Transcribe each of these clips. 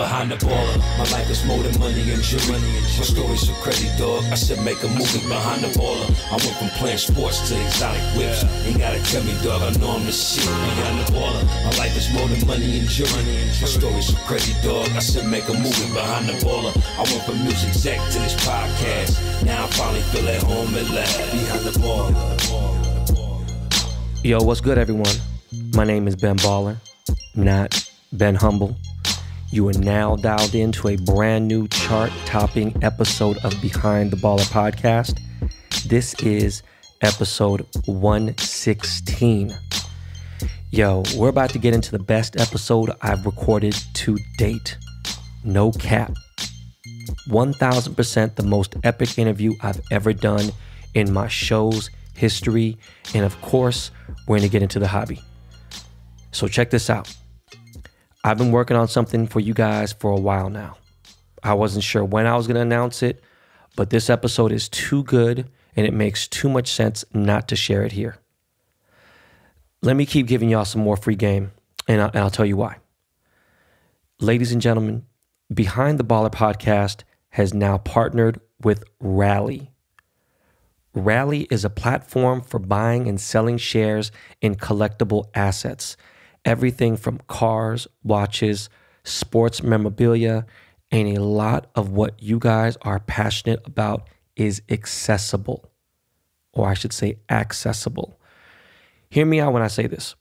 behind the baller. My life is more than money and jewelry. My story's so crazy, dog. I said make a movie behind the baller. I went from playing sports to exotic whips. Ain't gotta tell me, dog, I know I'm the shit behind the baller. My life is more than money and jewelry. My story's so crazy, dog. I said make a movie behind the baller. I went from music exec to this podcast. Now I finally feel at home at last behind the baller. Yo, what's good, everyone? My name is Ben Baller, not Ben Humble. You are now dialed into a brand new chart-topping episode of Behind the Baller podcast. This is episode 116. Yo, we're about to get into the best episode I've recorded to date. No cap. 1000% the most epic interview I've ever done in my show's history. And of course, we're going to get into the hobby. So check this out. I've been working on something for you guys for a while now. I wasn't sure when I was going to announce it, but this episode is too good and it makes too much sense not to share it here. Let me keep giving y'all some more free game, and I'll tell you why. Ladies and gentlemen, Behind the Baller podcast has now partnered with Rally. Rally is a platform for buying and selling shares in collectible assets. Everything from cars, watches, sports memorabilia, and a lot of what you guys are passionate about is accessible. Or I should say accessible. Hear me out when I say this.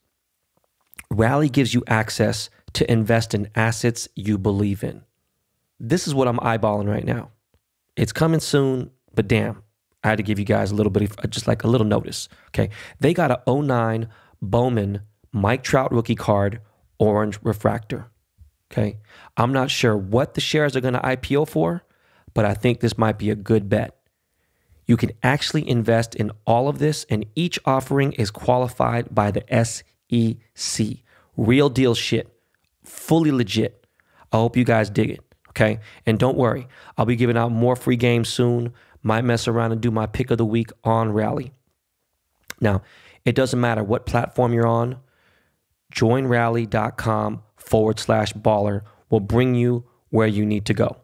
Rally gives you access to invest in assets you believe in. This is what I'm eyeballing right now. It's coming soon, but damn, I had to give you guys a little bit of, just like a little notice, okay? They got a 09 Bowman Mike Trout rookie card, orange refractor, okay? I'm not sure what the shares are going to IPO for, but I think this might be a good bet. You can actually invest in all of this, and each offering is qualified by the SEC. Real deal shit. Fully legit. I hope you guys dig it, okay? And don't worry, I'll be giving out more free games soon. Might mess around and do my pick of the week on Rally. Now, it doesn't matter what platform you're on. joinrally.com/baller will bring you where you need to go.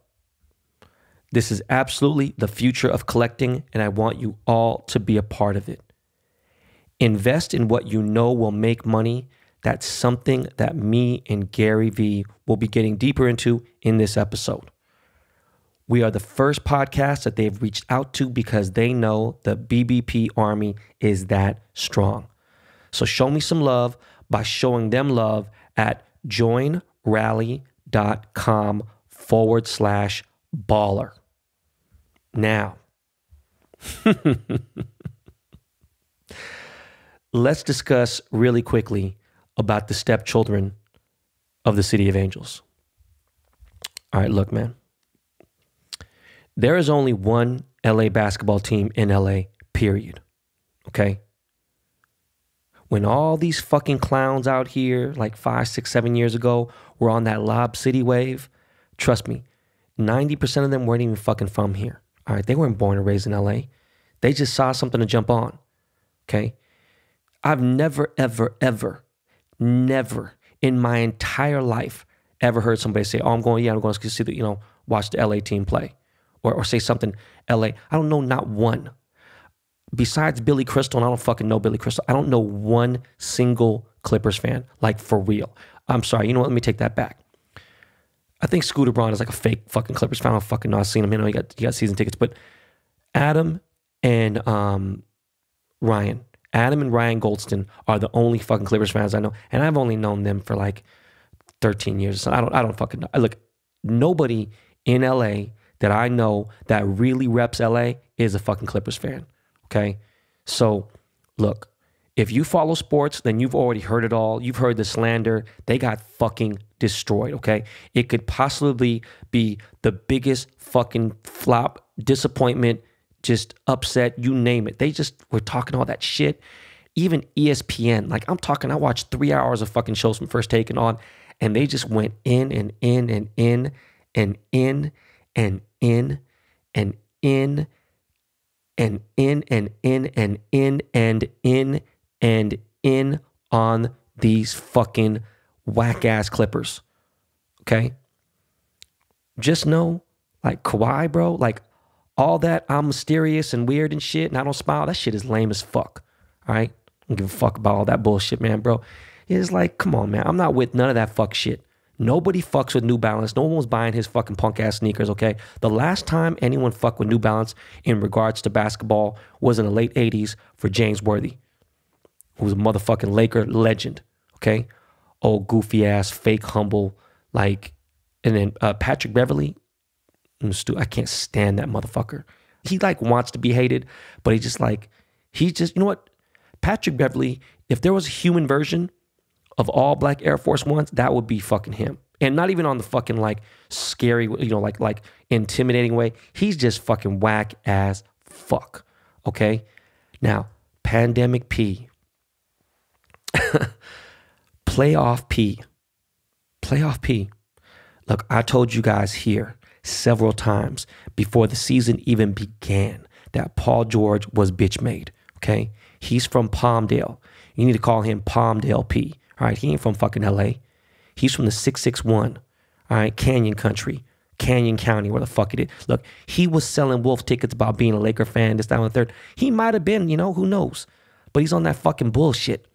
This is absolutely the future of collecting, and I want you all to be a part of it. Invest in what you know will make money. That's something that me and GaryVee will be getting deeper into in this episode. We are the first podcast that they've reached out to because they know the BBP Army is that strong. So show me some love by showing them love at joinrally.com/baller. Now, let's discuss really quickly about the stepchildren of the City of Angels. All right, look, man. There is only one LA basketball team in LA, period. Okay? When all these fucking clowns out here, like 5, 6, 7 years ago, were on that Lob City wave, trust me, 90% of them weren't even fucking from here. All right? They weren't born and raised in LA. They just saw something to jump on. Okay? I've never, ever, ever, never in my entire life ever heard somebody say, oh, I'm going to see the, watch the LA team play. Or say something, LA. I don't know not one. Besides Billy Crystal, and I don't fucking know Billy Crystal, I don't know one single Clippers fan, like for real. I'm sorry, you know what? Let me take that back. I think Scooter Braun is like a fake fucking Clippers fan. I don't fucking know. I've seen him. He got season tickets. But Adam and Ryan Goldston are the only fucking Clippers fans I know. And I've only known them for like 13 years. So I don't fucking know. Look, nobody in LA that I know that really reps LA is a fucking Clippers fan, okay? So, look, if you follow sports, then you've already heard it all. You've heard the slander. They got fucking destroyed, okay? It could possibly be the biggest fucking flop, disappointment, just upset, you name it. They just were talking all that shit. Even ESPN, like I'm talking, I watched 3 hours of fucking shows from First Take and on, and they just went in and in and in and in and in and in and in and in and in and in and in on these fucking whack ass Clippers. Okay? just know, like Kawhi, bro, like all that I'm mysterious and weird and shit and I don't smile, that shit is lame as fuck. All right? I don't give a fuck about all that bullshit, man, bro. It's like, come on, man. I'm not with none of that fuck shit. Nobody fucks with New Balance. No one was buying his fucking punk ass sneakers, okay? The last time anyone fucked with New Balance in regards to basketball was in the late 80s for James Worthy, who was a motherfucking Laker legend, okay? Old goofy ass, fake humble, like, and then Patrick Beverly, I can't stand that motherfucker. He like wants to be hated, but he just, you know what? Patrick Beverly, if there was a human version of all black Air Force Ones, that would be fucking him. And not even on the fucking like scary, you know, like intimidating way. He's just fucking whack as fuck. Okay? Now, Pandemic P. Playoff P. Playoff P. Look, I told you guys here several times before the season even began that Paul George was bitch made. Okay? He's from Palmdale. You need to call him Palmdale P. All right, he ain't from fucking LA. He's from the 661, all right, Canyon Country, Canyon County, where the fuck it is. Look, he was selling wolf tickets about being a Laker fan, this, that, and the third. He might have been, you know, who knows? But he's on that fucking bullshit.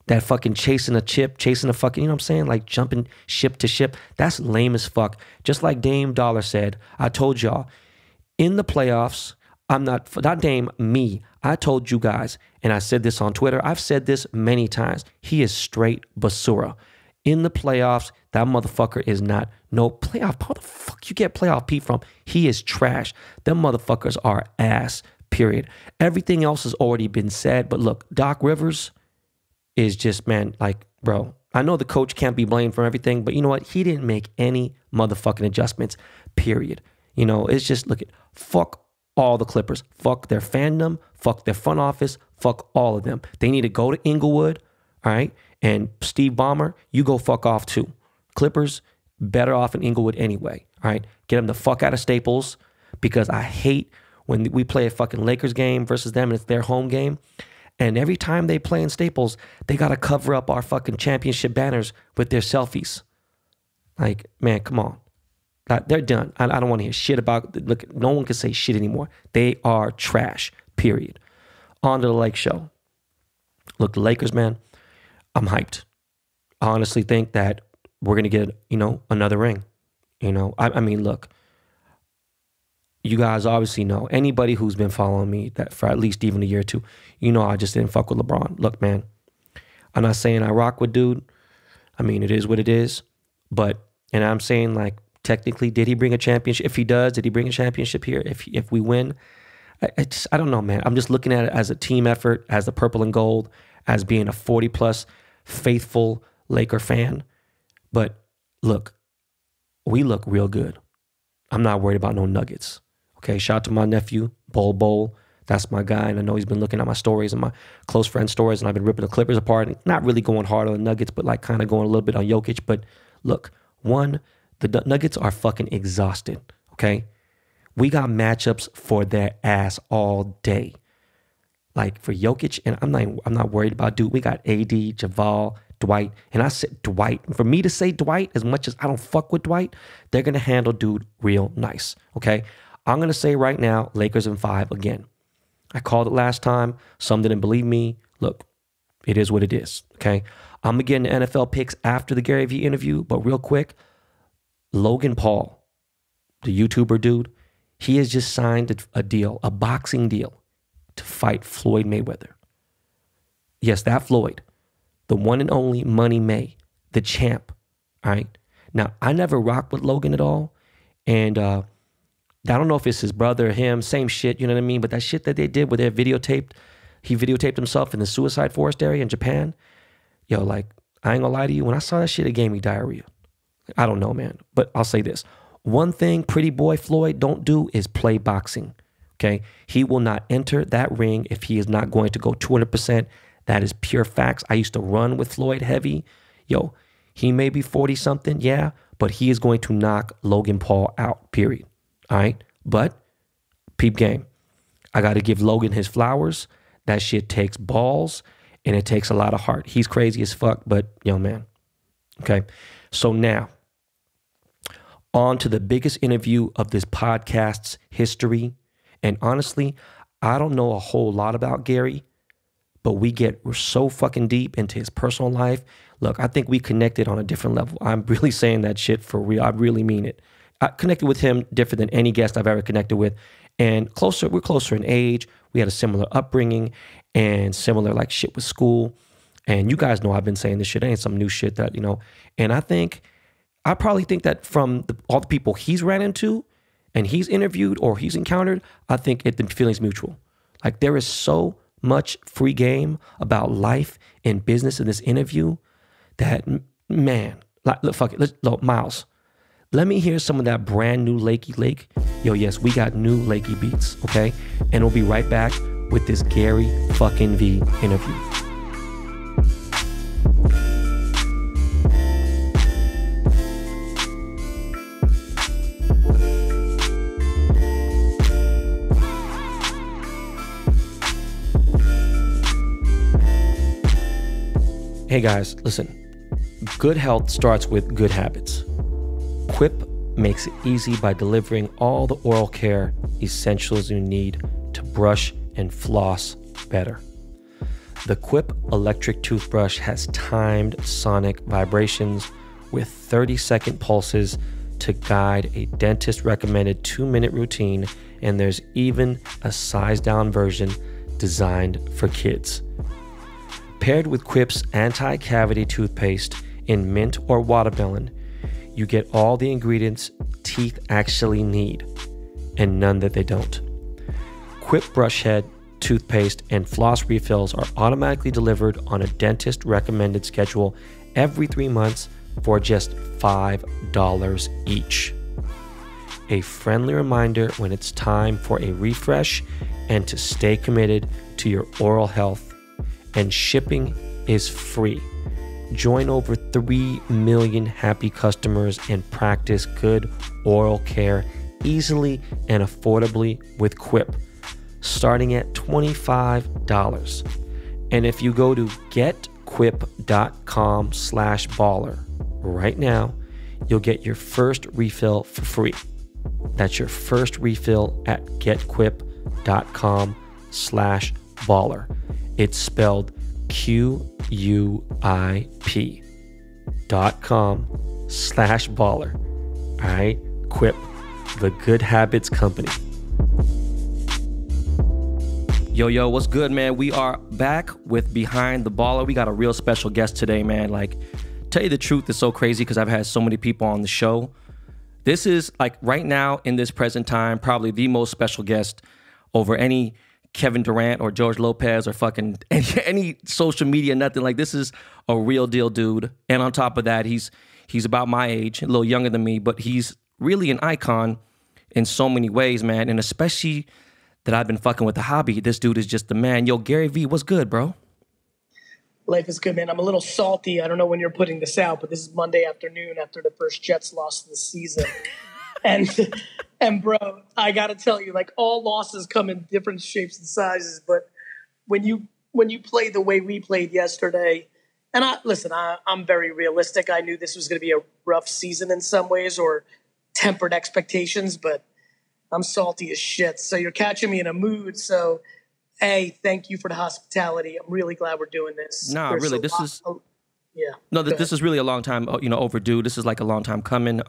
That fucking chasing a chip, chasing a fucking, you know what I'm saying? Like jumping ship to ship. That's lame as fuck. Just like Dame Dollar said, I told y'all, in the playoffs, I'm not Dame, me. I told you guys, and I said this on Twitter. I've said this many times. He is straight basura. In the playoffs, that motherfucker is not no playoff. How the fuck you get playoff P from? He is trash. Them motherfuckers are ass, period. Everything else has already been said. But look, Doc Rivers is just, man, like, bro, I know the coach can't be blamed for everything, but you know what? He didn't make any motherfucking adjustments, period. You know, it's just, look at, fuck all the Clippers. Fuck their fandom. Fuck their front office. Fuck all of them. They need to go to Inglewood, all right? And Steve Ballmer, you go fuck off too. Clippers, better off in Inglewood anyway, all right? Get them the fuck out of Staples, because I hate when we play a fucking Lakers game versus them and it's their home game. And every time they play in Staples, they got to cover up our fucking championship banners with their selfies. Like, man, come on. They're done. I don't want to hear shit about, look, no one can say shit anymore. They are trash, period. On to the Lake Show. Look, the Lakers, man, I'm hyped. I honestly think that we're going to get, you know, another ring. You know, I mean, look, you guys obviously know, anybody who's been following me that for at least even a year or two, you know I just didn't fuck with LeBron. Look, man, I'm not saying I rock with dude. I mean, it is what it is. But, and I'm saying, like, technically, did he bring a championship? If he does, did he bring a championship here? If we win, I don't know, man. I'm just looking at it as a team effort, as the purple and gold, as being a 40-plus faithful Laker fan. But look, we look real good. I'm not worried about no Nuggets. Okay, shout out to my nephew, Bol. That's my guy, and I know he's been looking at my stories and my close friend stories, and I've been ripping the Clippers apart, and not really going hard on the Nuggets, but like kind of going a little bit on Jokic. But look, one, the Nuggets are fucking exhausted, okay? We got matchups for their ass all day. Like for Jokic, and I'm not worried about dude. We got AD, Javal, Dwight, and I said Dwight. For me to say Dwight, as much as I don't fuck with Dwight, they're gonna handle dude real nice, okay? I'm gonna say right now, Lakers in 5 again. I called it last time. Some didn't believe me. Look, it is what it is, okay? I'm gonna get into NFL picks after the GaryVee interview, but real quick, Logan Paul, the YouTuber dude, he has just signed a deal, a boxing deal, to fight Floyd Mayweather. Yes, that Floyd, the one and only Money May, the champ, all right? Now, I never rocked with Logan at all, and I don't know if it's his brother or him, same shit, you know what I mean? But that shit that they did where they he videotaped himself in the suicide forest area in Japan. Yo, like, I ain't gonna lie to you, when I saw that shit, it gave me diarrhea. I don't know, man. But I'll say this. One thing pretty boy Floyd don't do is play boxing, okay? He will not enter that ring if he is not going to go 200%. That is pure facts. I used to run with Floyd heavy. Yo, he may be 40-something, yeah, but he is going to knock Logan Paul out, period. All right? But, peep game. I got to give Logan his flowers. That shit takes balls, and it takes a lot of heart. He's crazy as fuck, but, yo, man. Okay? So now, On to the biggest interview of this podcast's history. And honestly, I don't know a whole lot about Gary, but we're so fucking deep into his personal life. Look, I think we connected on a different level. I'm really saying that shit for real. I really mean it. I connected with him different than any guest I've ever connected with. And we're closer in age. We had a similar upbringing and similar like shit with school. And you guys know I've been saying this shit. It ain't some new shit that, and I probably think that from all the people he's ran into and he's interviewed or he's encountered, I think the feeling's mutual. Like there is so much free game about life and business in this interview that, man, like, look, fuck it. Look, Miles, let me hear some of that brand new Lakey Lake. Yo, yes, we got new Lakey beats, okay? And we'll be right back with this Gary fucking V interview. Hey guys, listen. Good health starts with good habits. Quip makes it easy by delivering all the oral care essentials you need to brush and floss better. The Quip electric toothbrush has timed sonic vibrations with 30-second pulses to guide a dentist-recommended 2-minute routine, and there's even a size-down version designed for kids. Paired with Quip's anti-cavity toothpaste in mint or watermelon, you get all the ingredients teeth actually need, and none that they don't. Quip brush head, toothpaste, and floss refills are automatically delivered on a dentist-recommended schedule every 3 months for just $5 each. A friendly reminder when it's time for a refresh and to stay committed to your oral health. And shipping is free. Join over 3 million happy customers and practice good oral care easily and affordably with Quip, starting at $25. And if you go to getquip.com/baller right now, you'll get your first refill for free. That's your first refill at getquip.com/baller. It's spelled QUIP.com/baller. All right, Quip, the Good Habits Company. Yo, what's good, man? We are back with Behind the Baller. We got a real special guest today, man. Like, tell you the truth, it's so crazy because I've had so many people on the show. This is, like, right now in this present time, probably the most special guest over any Kevin Durant or George Lopez or fucking any social media, nothing. Like, this is a real deal dude. And on top of that, he's about my age, a little younger than me, but he's really an icon in so many ways, man. And especially that I've been fucking with the hobby. This dude is just the man. Yo, GaryVee, what's good, bro? Life is good, man. I'm a little salty. I don't know when you're putting this out, but this is Monday afternoon after the first Jets loss of the season. And bro, I got to tell you, like, all losses come in different shapes and sizes. But when you play the way we played yesterday, and I'm very realistic. I knew this was going to be a rough season in some ways, or tempered expectations, but I'm salty as shit. So you're catching me in a mood. So, hey, thank you for the hospitality. I'm really glad we're doing this. Nah, really, this is really a long time, overdue. This is like a long time coming.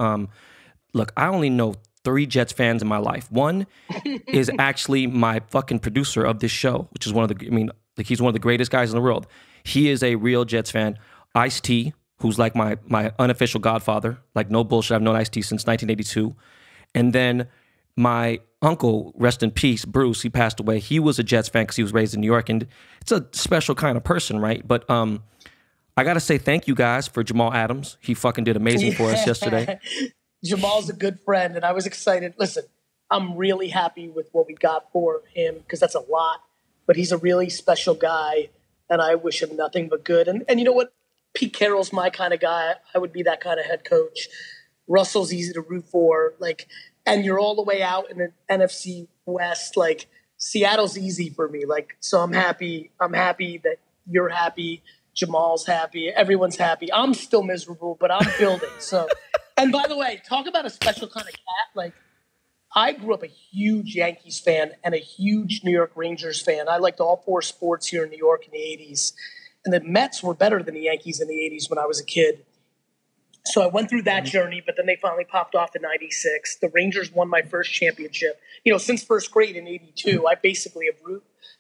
Look, I only know 3 Jets fans in my life. One is actually my fucking producer of this show, which is he's one of the greatest guys in the world. He is a real Jets fan. Ice-T, who's like my unofficial godfather, like no bullshit. I've known Ice-T since 1982. And then my uncle, rest in peace, Bruce, he passed away. He was a Jets fan because he was raised in New York, and it's a special kind of person, right? But I got to say thank you guys for Jamal Adams. He fucking did amazing for us yesterday. Jamal's a good friend, and I was excited. Listen, I'm really happy with what we got for him because that's a lot, but he's a really special guy, and I wish him nothing but good. And you know what? Pete Carroll's my kind of guy. I would be that kind of head coach. Russell's easy to root for. Like, and you're all the way out in the NFC West. Like, Seattle's easy for me. Like, so I'm happy. I'm happy that you're happy. Jamal's happy. Everyone's happy. I'm still miserable, but I'm building. So And by the way, talk about a special kind of cat. Like, I grew up a huge Yankees fan and a huge New York Rangers fan. I liked all four sports here in New York in the 80s. And the Mets were better than the Yankees in the 80s when I was a kid. So I went through that journey, but then they finally popped off in 96. The Rangers won my first championship. Since first grade in 82, I basically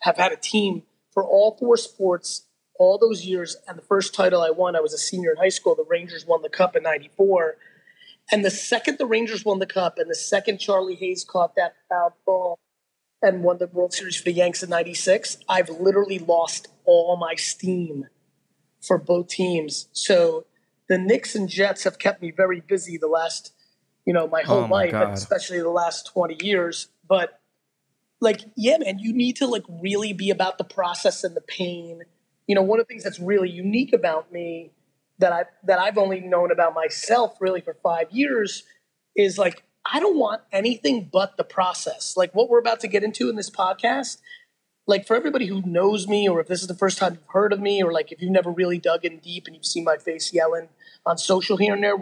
have had a team for all four sports all those years. And the first title I won, I was a senior in high school. The Rangers won the Cup in 94. And the second the Rangers won the Cup and the second Charlie Hayes caught that foul ball and won the World Series for the Yanks in 96, I've literally lost all my steam for both teams. So the Knicks and Jets have kept me very busy the last, my whole life, and especially the last 20 years. But yeah, man, you need to really be about the process and the pain. One of the things that's really unique about me that I've only known about myself really for 5 years is I don't want anything but the process. Like what we're about to get into in this podcast, for everybody who knows me, or if this is the first time you've heard of me, or if you've never really dug in deep and you've seen my face yelling on social here and there,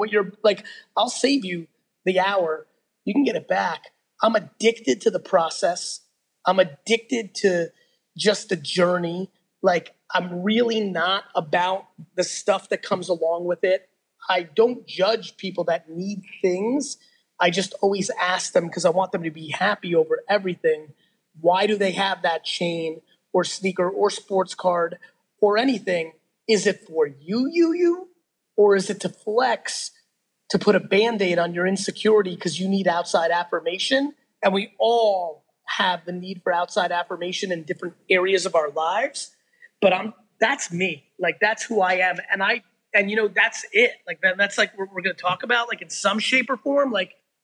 I'll save you the hour. You can get it back. I'm addicted to the process. I'm addicted to just the journey. I'm really not about the stuff that comes along with it. I don't judge people that need things. I just always ask them because I want them to be happy over everything. Why do they have that chain or sneaker or sports card or anything? Is it for you? Or is it to flex, to put a Band-Aid on your insecurity because you need outside affirmation? And we all have the need for outside affirmation in different areas of our lives. But that's me. That's who I am. And that's it. That's what we're going to talk about, in some shape or form.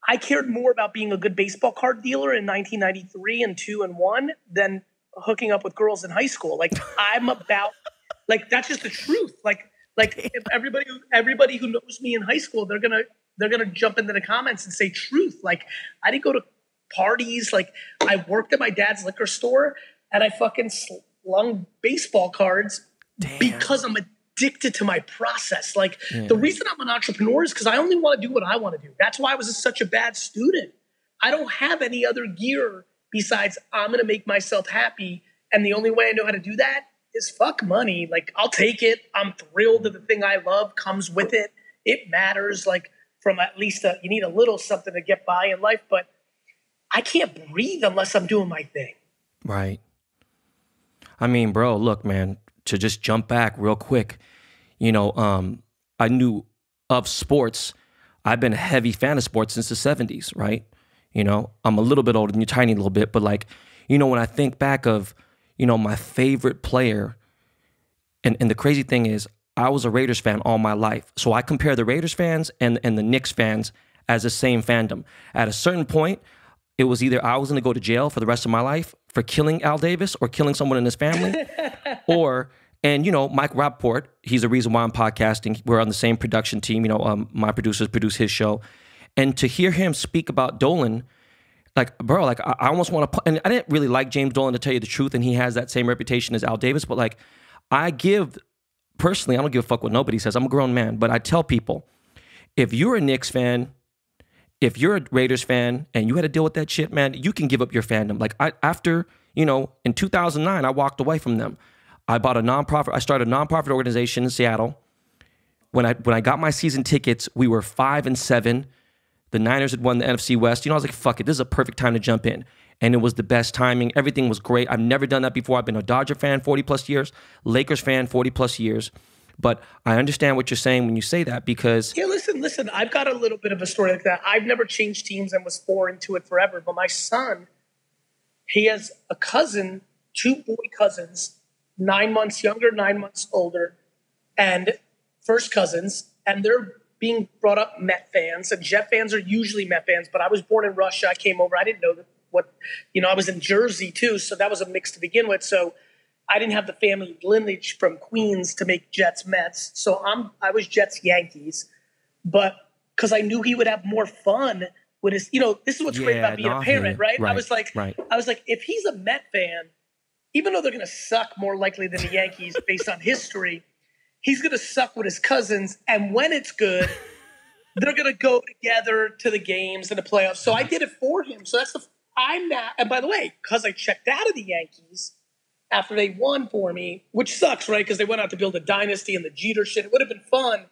I cared more about being a good baseball card dealer in 1993 and 2 and 1 than hooking up with girls in high school. I'm about, that's just the truth. If everybody who knows me in high school, they're gonna jump into the comments and say truth. I didn't go to parties. I worked at my dad's liquor store and I fucking slung baseball cards. Damn. Because I'm addicted to my process. The reason I'm an entrepreneur is because I only want to do what I want to do. That's why I was such a bad student. I don't have any other gear besides I'm going to make myself happy. And the only way I know how to do that is fuck money. I'll take it. I'm thrilled that the thing I love comes with it. It matters. From at least you need a little something to get by in life, but I can't breathe unless I'm doing my thing. Right. I mean, bro, look, man, to just jump back real quick, I knew of sports. I've been a heavy fan of sports since the 70s, right? I'm a little bit older than you, tiny little bit, but when I think back of, my favorite player, and the crazy thing is I was a Raiders fan all my life. So I compare the Raiders fans and the Knicks fans as the same fandom. At a certain point, it was either I was going to go to jail for the rest of my life for killing Al Davis or killing someone in his family, and Mike Rappaport, he's the reason why I'm podcasting. We're on the same production team. My producers produce his show, and to hear him speak about Dolan, bro, I almost want to. And I didn't really like James Dolan, to tell you the truth, and he has that same reputation as Al Davis. But personally, I don't give a fuck what nobody says. I'm a grown man, but I tell people, if you're a Knicks fan, if you're a Raiders fan and you had to deal with that shit, man, you can give up your fandom. After, in 2009, I walked away from them. I started a nonprofit organization in Seattle. When I got my season tickets, we were 5-7. The Niners had won the NFC West. I was like, fuck it, this is a perfect time to jump in. And it was the best timing. Everything was great. I've never done that before. I've been a Dodger fan 40 plus years, Lakers fan 40 plus years. But I understand what you're saying when you say that, because... Yeah, listen, I've got a little bit of a story like that. I've never changed teams and was foreign to it forever. But my son, he has a cousin, 2 boy cousins, 9 months younger, 9 months older, and first cousins. And they're being brought up Met fans. And Jet fans are usually Met fans. But I was born in Russia. I came over. I didn't know I was in Jersey too. So that was a mix to begin with. So I didn't have the family lineage from Queens to make Jets Mets. So I was Jets Yankees. But because I knew he would have more fun with his, this is what's great about being a parent, right? I was like, if he's a Met fan, even though they're going to suck more likely than the Yankees based on history, he's going to suck with his cousins. And when it's good, they're going to go together to the games and the playoffs. So I did it for him. So I'm not, and by the way, because I checked out of the Yankees after they won for me, which sucks, right? Because they went out to build a dynasty and the Jeter shit. It would have been fun,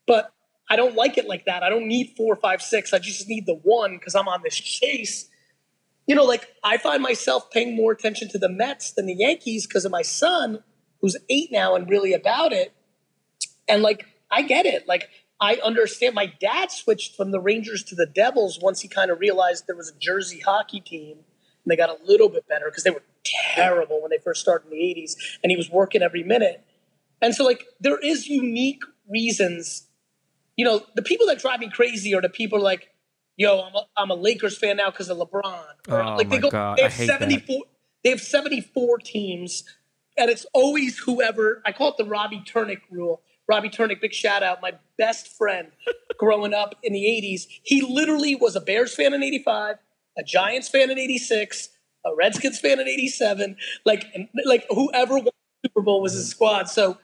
but I don't like it like that. I don't need 4, 5, 6. I just need the one because I'm on this chase. Like I find myself paying more attention to the Mets than the Yankees because of my son, who's 8 now and really about it. And like, I get it. Like, I understand. My dad switched from the Rangers to the Devils once he kind of realized there was a Jersey hockey team, and they got a little bit better because they were terrible when they first started in the 80s, and he was working every minute. And so, like, there is unique reasons. The people that drive me crazy are the people like, yo, I'm a Lakers fan now because of LeBron. Oh, like, my God. They have I hate 74. that. They have 74 teams, and it's always whoever. I call it the Robbie Turnick rule. Robbie Turnick, big shout out, my best friend growing up in the 80s. He literally was a Bears fan in 85, a Giants fan in 86, a Redskins fan in 87. Like whoever won the Super Bowl was his squad. So,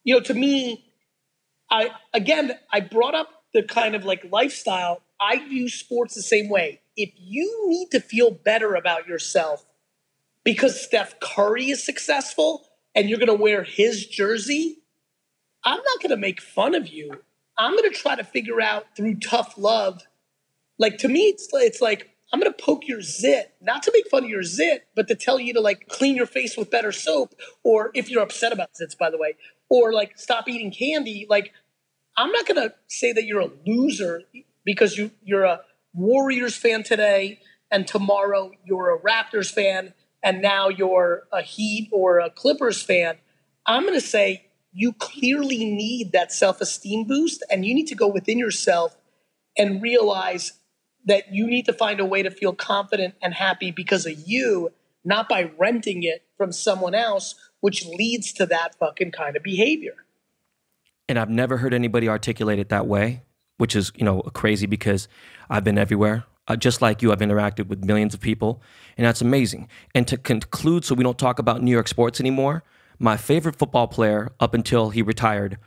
to me, I brought up the kind of like lifestyle. I view sports the same way. If you need to feel better about yourself because Steph Curry is successful and you're going to wear his jersey, I'm not going to make fun of you. I'm going to try to figure out through tough love. Like, to me, it's like, I'm going to poke your zit, not to make fun of your zit, but to tell you to like clean your face with better soap. Or if you're upset about zits, by the way, or like stop eating candy. Like, I'm not going to say that you're a loser because you're a Warriors fan today and tomorrow you're a Raptors fan and now you're a Heat or a Clippers fan. I'm going to say, you clearly need that self-esteem boost, and you need to go within yourself and realize that you need to find a way to feel confident and happy because of you, not by renting it from someone else, which leads to that fucking kind of behavior. And I've never heard anybody articulate it that way, which is, crazy because I've been everywhere. Just like you, I've interacted with millions of people, and that's amazing. And to conclude, so we don't talk about New York sports anymore, my favorite football player up until he retired,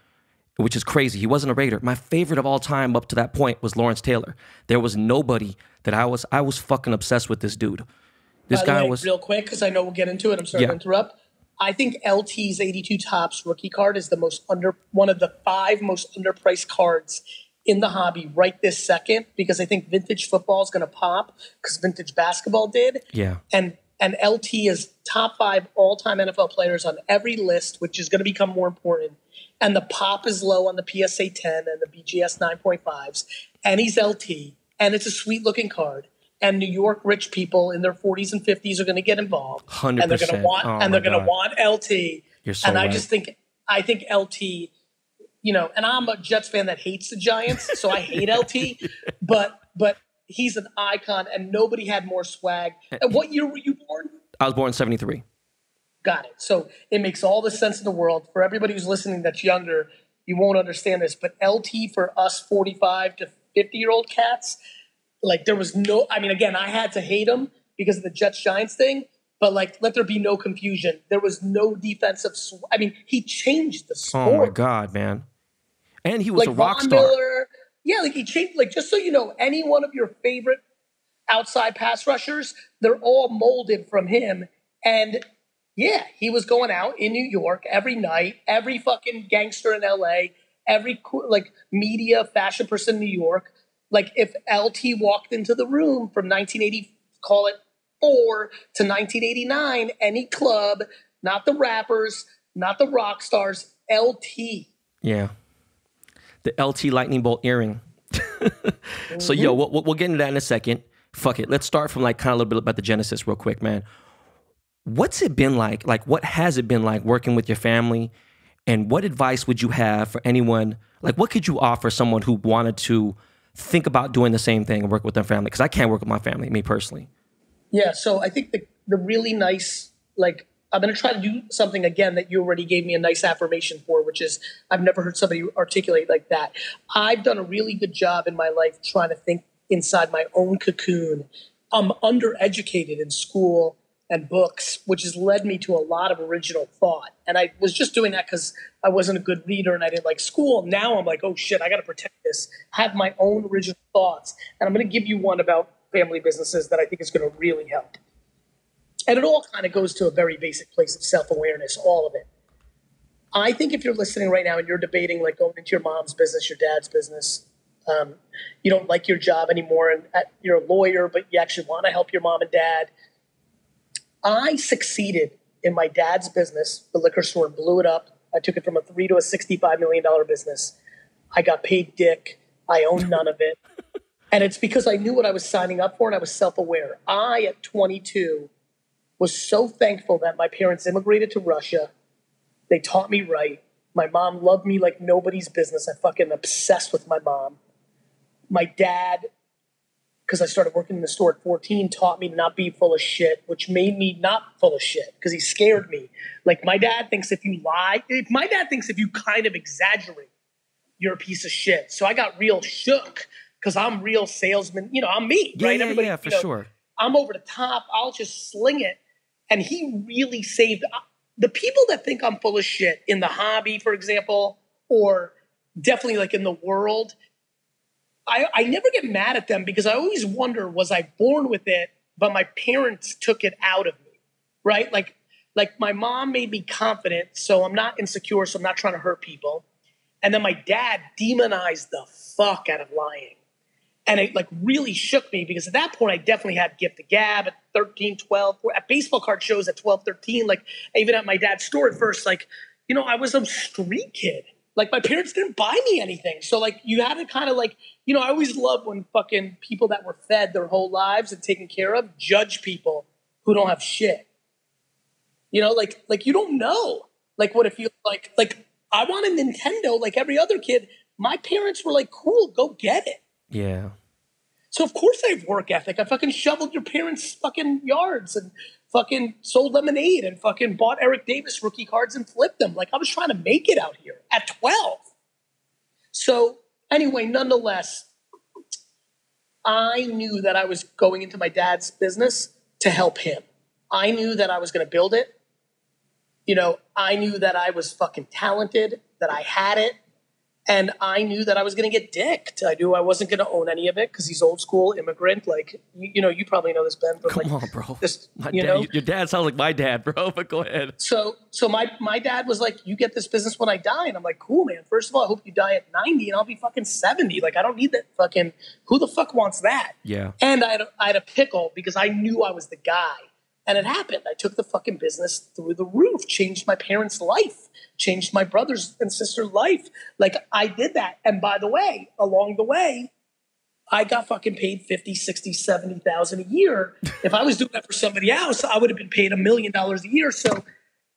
which is crazy. He wasn't a Raider. My favorite of all time up to that point was Lawrence Taylor. There was nobody that I was fucking obsessed with this dude. This By the guy way, was real quick, because I know we'll get into it. I'm sorry to interrupt. I think LT's 82 Topps rookie card is one of the 5 most underpriced cards in the hobby right this second, because I think vintage football is going to pop because vintage basketball did. Yeah. And LT is top 5 all-time NFL players on every list, which is going to become more important. And the pop is low on the PSA 10 and the BGS 9.5s. And he's LT. And it's a sweet-looking card. And New York rich people in their 40s and 50s are going to get involved. 100%. And they're going to want LT. You're so and right. I think LT, and I'm a Jets fan that hates the Giants, so I hate LT. But he's an icon, and nobody had more swag. And what year were you born? I was born in 73. Got it. So it makes all the sense in the world. For everybody who's listening that's younger, you won't understand this, but LT for us 45 to 50-year-old cats, like there was no – I mean, again, I had to hate him because of the Jets-Giants thing, but like let there be no confusion. There was no defensive – I mean, he changed the sport. Oh, my God, man. And he was like a rock Von star. Miller, yeah, like he changed. Like, just so you know, any one of your favorite outside pass rushers, they're all molded from him. And yeah, he was going out in New York every night, every fucking gangster in LA, every like media fashion person in New York. Like if LT walked into the room from 1980, call it 4 to 1989, any club, not the rappers, not the rock stars, LT. Yeah. The LT lightning bolt earring. So, yo, we'll get into that in a second. Fuck it. Let's start from like kind of a little bit about the genesis real quick, man. What's it been like? Like, what has it been like working with your family? And what advice would you have for anyone? Like, what could you offer someone who wanted to think about doing the same thing and work with their family? Because I can't work with my family, me personally. Yeah, so I think the really nice, like, I'm going to try to do something again that you already gave me a nice affirmation for, which is I've never heard somebody articulate like that. I've done a really good job in my life trying to think inside my own cocoon. I'm undereducated in school. and books, which has led me to a lot of original thought. And I was just doing that because I wasn't a good reader and I didn't like school. Now I'm like, oh shit, I got to protect this, have my own original thoughts. And I'm going to give you one about family businesses that I think is going to really help. And it all kind of goes to a very basic place of self-awareness, all of it. I think if you're listening right now and you're debating like going into your mom's business, your dad's business, you don't like your job anymore and you're a lawyer, but you actually want to help your mom and dad. I succeeded in my dad's business, the liquor store, and blew it up. I took it from a $3 to a $65 million business. I got paid dick. I owned none of it. And it's because I knew what I was signing up for and I was self-aware. I, at 22, was so thankful that my parents immigrated to Russia. They taught me right. My mom loved me like nobody's business. I fucking obsessed with my mom. My dad, because I started working in the store at 14, taught me to not be full of shit, which made me not full of shit because he scared me. Like my dad thinks if you lie, my dad thinks if you kind of exaggerate, you're a piece of shit. So I got real shook because I'm real salesman. You know, I'm me, right? Everybody, yeah, for sure. I'm over the top. I'll just sling it. And he really saved the people that think I'm full of shit in the hobby, for example, or definitely like in the world. I never get mad at them because I always wonder, was I born with it, but my parents took it out of me, right? Like my mom made me confident, so I'm not insecure, so I'm not trying to hurt people. And then my dad demonized the fuck out of lying. And it like really shook me because at that point I definitely had gift of gab at 13, 12, at baseball card shows at 12, 13, like even at my dad's store at first, like, you know, I was a street kid. Like my parents didn't buy me anything. So like you had to kind of like, you know, I always love when fucking people that were fed their whole lives and taken care of judge people who don't have shit. You know, like you don't know like what it feels like I want a Nintendo like every other kid. My parents were like, cool, go get it. Yeah. So of course I have work ethic. I fucking shoveled your parents' fucking yards and fucking sold lemonade and fucking bought Eric Davis rookie cards and flipped them. Like I was trying to make it out here at 12. So anyway, nonetheless, I knew that I was going into my dad's business to help him. I knew that I was going to build it. You know, I knew that I was fucking talented, that I had it. And I knew that I was going to get dicked. I knew I wasn't going to own any of it because he's old school immigrant. Like, you know, you probably know this, Ben. But Come like, on, bro. This, Your dad sounds like my dad, bro, but go ahead. So my dad was like, you get this business when I die. And I'm like, cool, man. First of all, I hope you die at 90 and I'll be fucking 70. Like, I don't need that fucking, who the fuck wants that? Yeah. And I had a pickle because I knew I was the guy. And it happened. I took the fucking business through the roof, changed my parents' life, changed my brother's and sister's life. Like I did that. And by the way, along the way, I got fucking paid 50, 60, 70,000 a year. If I was doing that for somebody else, I would have been paid $1 million a year. So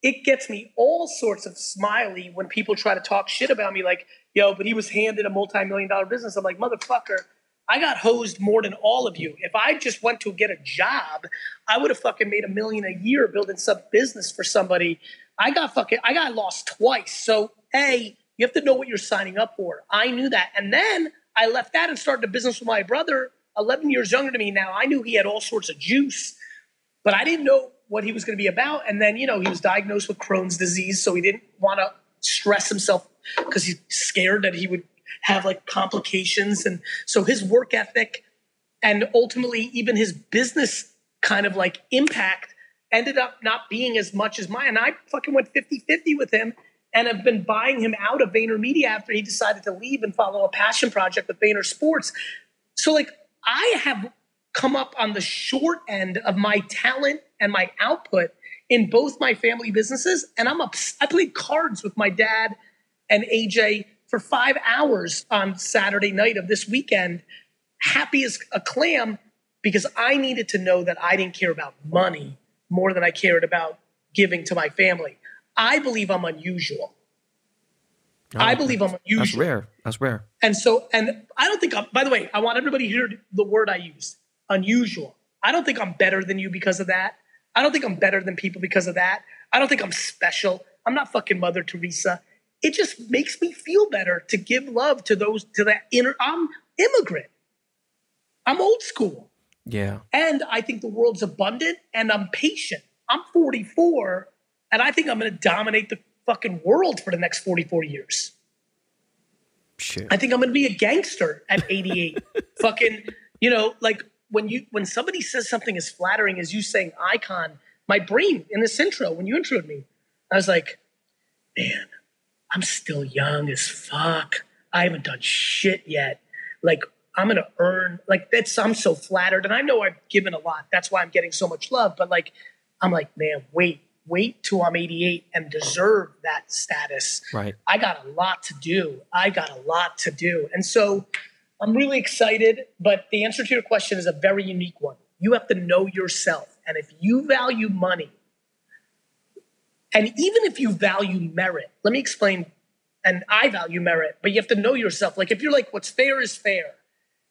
it gets me all sorts of smiley when people try to talk shit about me like, yo, but he was handed a multi-million-dollar business. I'm like, motherfucker, I got hosed more than all of you. If I just went to get a job, I would have fucking made $1 million a year building some business for somebody. I got lost twice. So A, you have to know what you're signing up for. I knew that. And then I left that and started a business with my brother, 11 years younger than me now. I knew he had all sorts of juice, but I didn't know what he was going to be about. And then, you know, he was diagnosed with Crohn's disease. So he didn't want to stress himself because he's scared that he would have like complications. And so his work ethic and ultimately even his business kind of like impact ended up not being as much as mine. And I fucking went 50-50 with him and have been buying him out of VaynerMedia after he decided to leave and follow a passion project with Vayner Sports. So like I have come up on the short end of my talent and my output in both my family businesses. And I played cards with my dad and AJ for 5 hours on Saturday night of this weekend, happy as a clam, because I needed to know that I didn't care about money more than I cared about giving to my family. I believe I'm unusual. I believe I'm unusual. That's rare. And I don't think by the way, I want everybody to hear the word I used, unusual. I don't think I'm better than you because of that. I don't think I'm better than people because of that. I don't think I'm special. I'm not fucking Mother Teresa. It just makes me feel better to give love to that inner. I'm immigrant. I'm old school. Yeah. And I think the world's abundant and I'm patient. I'm 44 and I think I'm going to dominate the fucking world for the next 44 years. Shit. I think I'm going to be a gangster at 88. Fucking, like when somebody says something as flattering as you saying icon, my brain in this intro, when you introed me, I was like, man, I'm still young as fuck. I haven't done shit yet. Like, I'm going to earn, like, I'm so flattered. And I know I've given a lot. That's why I'm getting so much love. But, like, I'm like, man, wait till I'm 88 and deserve that status. Right. I got a lot to do. And so I'm really excited. But the answer to your question is a very unique one. You have to know yourself. And if you value money, and even if you value merit, let me explain. And I value merit, but you have to know yourself. Like, if you're like, what's fair is fair,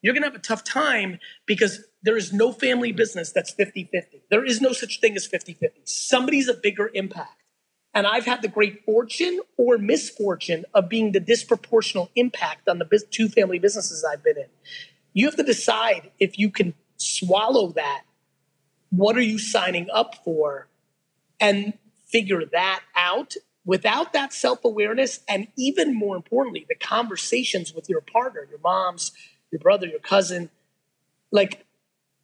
you're going to have a tough time because there is no family business that's 50-50. There is no such thing as 50-50. Somebody's a bigger impact. And I've had the great fortune or misfortune of being the disproportional impact on the two family businesses I've been in. You have to decide if you can swallow that. What are you signing up for? And figure that out. Without that self-awareness, and even more importantly, the conversations with your partner, your moms, your brother, your cousin, like,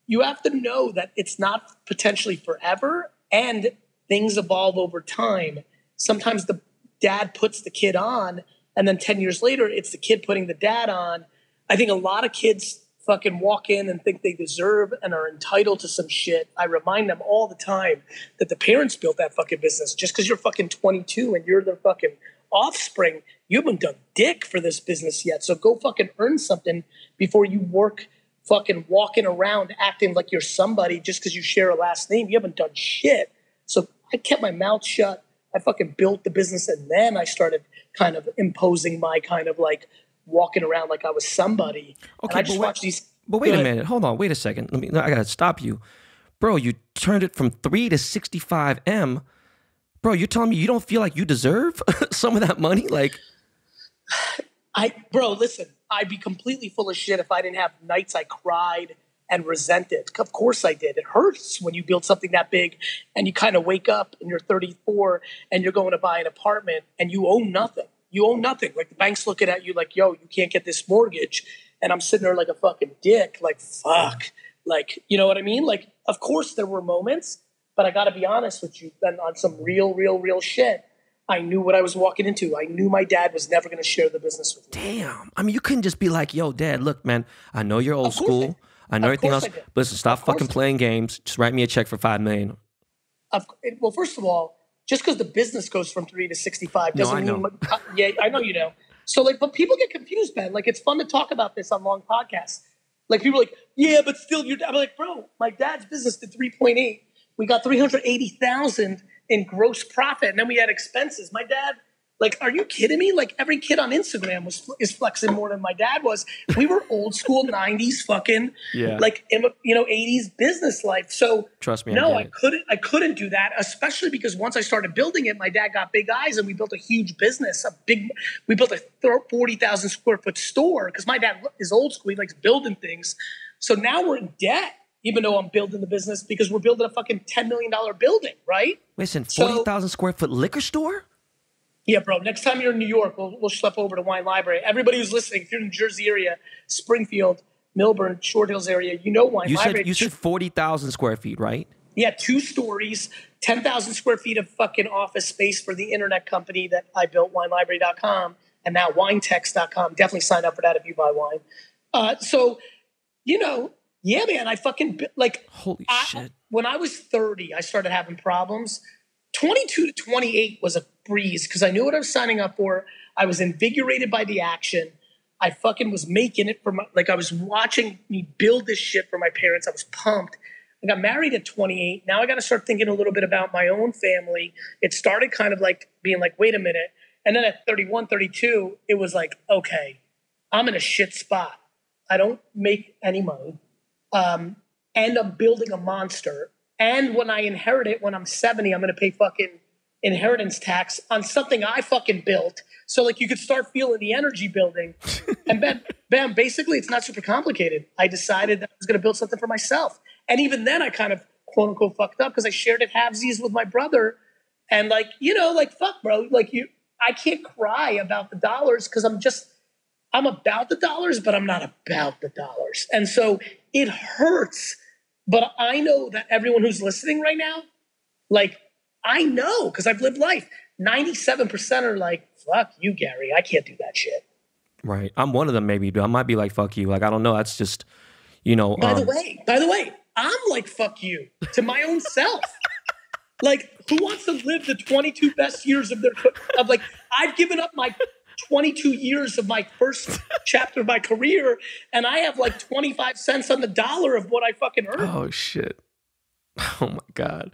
you have to know that it's not potentially forever and things evolve over time. Sometimes the dad puts the kid on and then 10 years later, it's the kid putting the dad on. I think a lot of kids fucking walk in and think they deserve and are entitled to some shit. I remind them all the time that the parents built that fucking business. Just because you're fucking 22 and you're their fucking offspring, you haven't done dick for this business yet. So go fucking earn something before you work fucking walking around acting like you're somebody just because you share a last name. You haven't done shit. So I kept my mouth shut. I fucking built the business, and then I started kind of imposing my kind of like walking around like I was somebody. Okay, and I just watched these. But wait a minute. Hold on. Wait a second. I got to stop you. Bro, you turned it from 3 to 65M. Bro, you're telling me you don't feel like you deserve some of that money? Like, Bro, listen, I'd be completely full of shit if I didn't have nights I cried and resented. Of course I did. It hurts when you build something that big and you kind of wake up and you're 34 and you're going to buy an apartment and you own nothing. You own nothing. Like, the bank's looking at you like, yo, you can't get this mortgage. And I'm sitting there like a fucking dick, like, fuck. Like, you know what I mean? Like, of course there were moments, but I got to be honest with you, then on some real shit, I knew what I was walking into. I knew my dad was never going to share the business with me. Damn. I mean, you couldn't just be like, yo, Dad, look, man, I know you're old school. I know everything else. But listen, stop fucking playing games. Just write me a check for $5 million. Well, first of all, just because the business goes from 3 to 65 doesn't mean. Yeah, I know you know. So, like, but people get confused, man. Like, it's fun to talk about this on long podcasts. Like, people are like, yeah, but still, I'm like, bro, my dad's business did 3.8. We got 380,000 in gross profit, and then we had expenses. My dad, like, are you kidding me? Like, every kid on Instagram is flexing more than my dad was. We were old school 90s fucking, like, 80s business life. So trust me, no, I couldn't do that, especially because once I started building it, my dad got big eyes and we built a huge business. We built a 40,000 square foot store because my dad is old school. He likes building things. So now we're in debt, even though I'm building the business, because we're building a fucking $10 million building, right? Listen, 40,000 square foot liquor store? Yeah, bro. Next time you're in New York, we'll schlep over to Wine Library. Everybody who's listening, if you're in the Jersey area, Springfield, Milburn, Short Hills area, you know Wine Library. You said 40,000 square feet, right? Yeah, 2 stories, 10,000 square feet of fucking office space for the internet company that I built, winelibrary.com, and now winetext.com. Definitely sign up for that if you buy wine. So, yeah, man, I fucking, like, holy shit. When I was 30, I started having problems. 22 to 28 was a breeze because I knew what I was signing up for. I was invigorated by the action. I fucking was making it I was watching me build this shit for my parents. I was pumped. I got married at 28. Now I got to start thinking a little bit about my own family. It started kind of like being like, wait a minute. And then at 31, 32, it was like, okay, I'm in a shit spot. I don't make any money. And I'm building a monster. And when I inherit it, when I'm 70, I'm going to pay fucking inheritance tax on something I fucking built. So like you could start feeling the energy building. And bam, basically it's not super complicated. I decided that I was going to build something for myself. And even then I kind of quote unquote fucked up because I shared it halvesies with my brother. And like, you know, like fuck bro, like I can't cry about the dollars because I'm about the dollars, but I'm not about the dollars. And so it hurts. But I know that everyone who's listening right now, like, I know because I've lived life. 97% are like, fuck you, Gary. I can't do that shit. Right. I'm one of them, maybe, dude. I might be like, fuck you. Like, I don't know. That's just, you know. By the way, I'm like, fuck you to my own self. Like, who wants to live the 22 best years of like, I've given up my 22 years of my first chapter of my career, and I have like 25 cents on the dollar of what I fucking earned. Oh, shit. Oh, my God.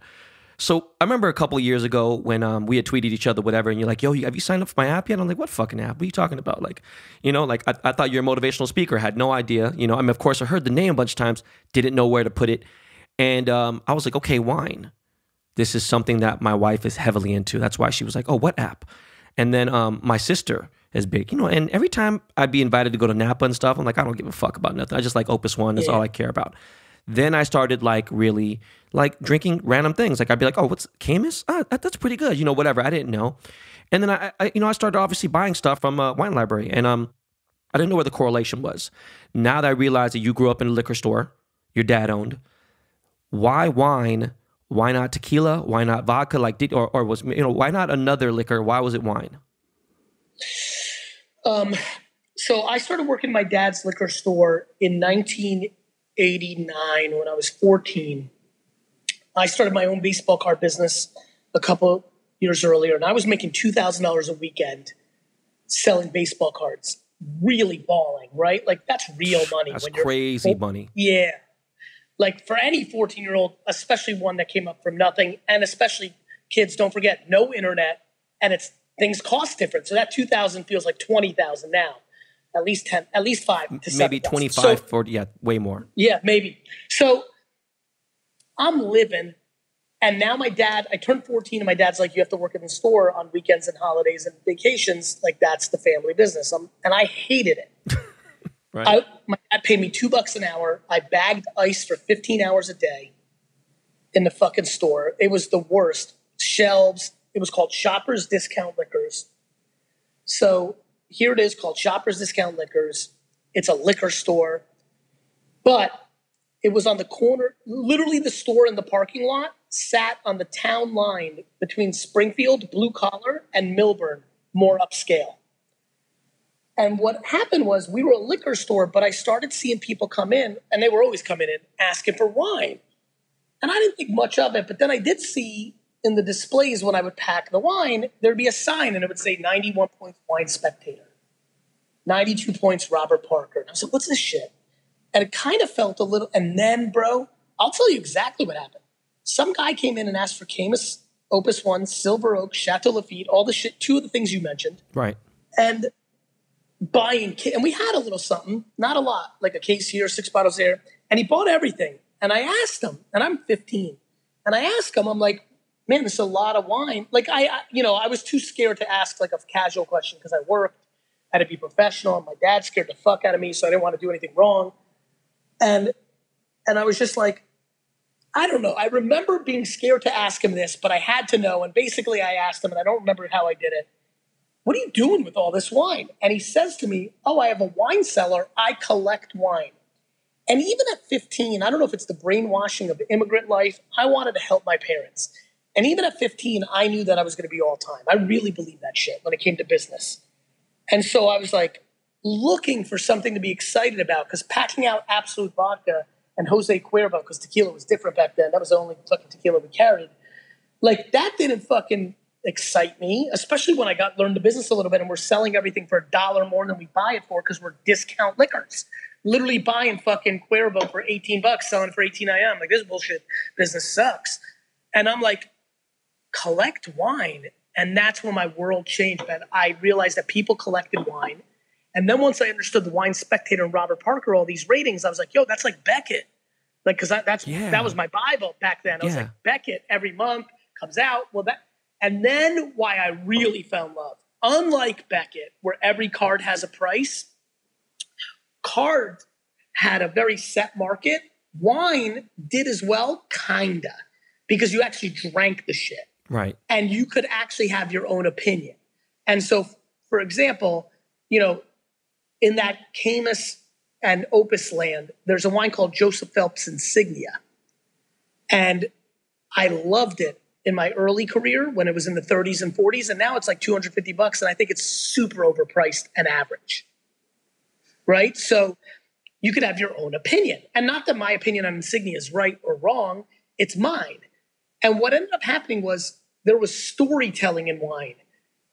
So I remember a couple of years ago when we had tweeted each other, whatever, and you're like, yo, have you signed up for my app yet? I'm like, what fucking app? What are you talking about? Like, you know, like I thought you're a motivational speaker, had no idea. You know, I mean, of course, I heard the name a bunch of times, didn't know where to put it. And I was like, okay, wine. This is something that my wife is heavily into. That's why she was like, oh, what app? And then my sister is big, you know, and every time I'd be invited to go to Napa and stuff, I'm like, I don't give a fuck about nothing. I just like Opus One. That's all I care about. Then I started like really like drinking random things. Like I'd be like, oh, what's Camus? That's pretty good. You know, whatever. I didn't know. And then I started obviously buying stuff from a wine library. And I didn't know where the correlation was. Now that I realized that you grew up in a liquor store, your dad owned, why wine? Why not tequila? Why not vodka? Like or was, you know, why not another liquor? Why was it wine? So I started working in my dad's liquor store in 1989 when I was 14. I started my own baseball card business a couple years earlier, and I was making $2,000 a weekend selling baseball cards. Really balling, right? Like that's real money. That's crazy money. Yeah. Like for any 14-year-old, especially one that came up from nothing, and especially kids, don't forget, no internet, and things cost different. So that 2,000 feels like 20,000 now. At least 5 to 7. Maybe 25, 40, yeah, way more. Yeah, maybe. So I'm living, and now my dad, I turned 14, and my dad's like, you have to work in the store on weekends and holidays and vacations. Like, that's the family business. And I hated it. Right. My dad paid me $2 an hour. I bagged ice for 15 hours a day in the fucking store. It was the worst. Shelves. It was called Shoppers Discount Liquors. So here it is called Shoppers Discount Liquors. It's a liquor store. But it was on the corner. Literally the store in the parking lot sat on the town line between Springfield, blue collar, and Milburn, more upscale. And what happened was we were a liquor store, but I started seeing people come in, and they were always coming in asking for wine. And I didn't think much of it, but then I did see in the displays when I would pack the wine, there'd be a sign, and it would say 91 points Wine Spectator, 92 points Robert Parker. And I was like, what's this shit? And it kind of felt a little, and then, bro, I'll tell you exactly what happened. Some guy came in and asked for Camus, Opus One, Silver Oak, Chateau Lafite, all the shit, 2 of the things you mentioned. Right. And and we had a little something, not a lot, like a case here, 6 bottles there. And he bought everything. And I asked him, and I'm 15. And I asked him, I'm like, man, this is a lot of wine. Like I was too scared to ask like a casual question because I worked, I had to be professional. And my dad scared the fuck out of me. So I didn't want to do anything wrong. And I was just like, I don't know. I remember being scared to ask him this, but I had to know. And basically I asked him, and I don't remember how I did it. What are you doing with all this wine? And he says to me, oh, I have a wine cellar. I collect wine. And even at 15, I don't know if it's the brainwashing of immigrant life, I wanted to help my parents. And even at 15, I knew that I was going to be all time. I really believed that shit when it came to business. And so I was like looking for something to be excited about, because packing out Absolute Vodka and Jose Cuervo, because tequila was different back then. That was the only fucking tequila we carried. Like that didn't fucking excite me, especially when I learned the business a little bit and we're selling everything for $1 more than we buy it for because we're discount liquors. Literally buying fucking Cuervo for $18, selling for $18 IM. Like this bullshit business sucks. And I'm like, collect wine. And that's when my world changed, man. I realized that people collected wine. And then once I understood the Wine Spectator and Robert Parker, all these ratings, I was like, yo, that's like Beckett. Like, cause that was my Bible back then. I was like, Beckett every month comes out. Well, And then why I really fell in love. Unlike Beckett, where every card has a price, card had a very set market. Wine did as well, kinda, because you actually drank the shit. Right. And you could actually have your own opinion. And so, for example, in that Camus and Opus land, there's a wine called Joseph Phelps Insignia. And I loved it in my early career when it was in the 30s and 40s. And now it's like $250. And I think it's super overpriced and average. Right? So you could have your own opinion. And not that my opinion on Insignia is right or wrong. It's mine. And what ended up happening was there was storytelling in wine.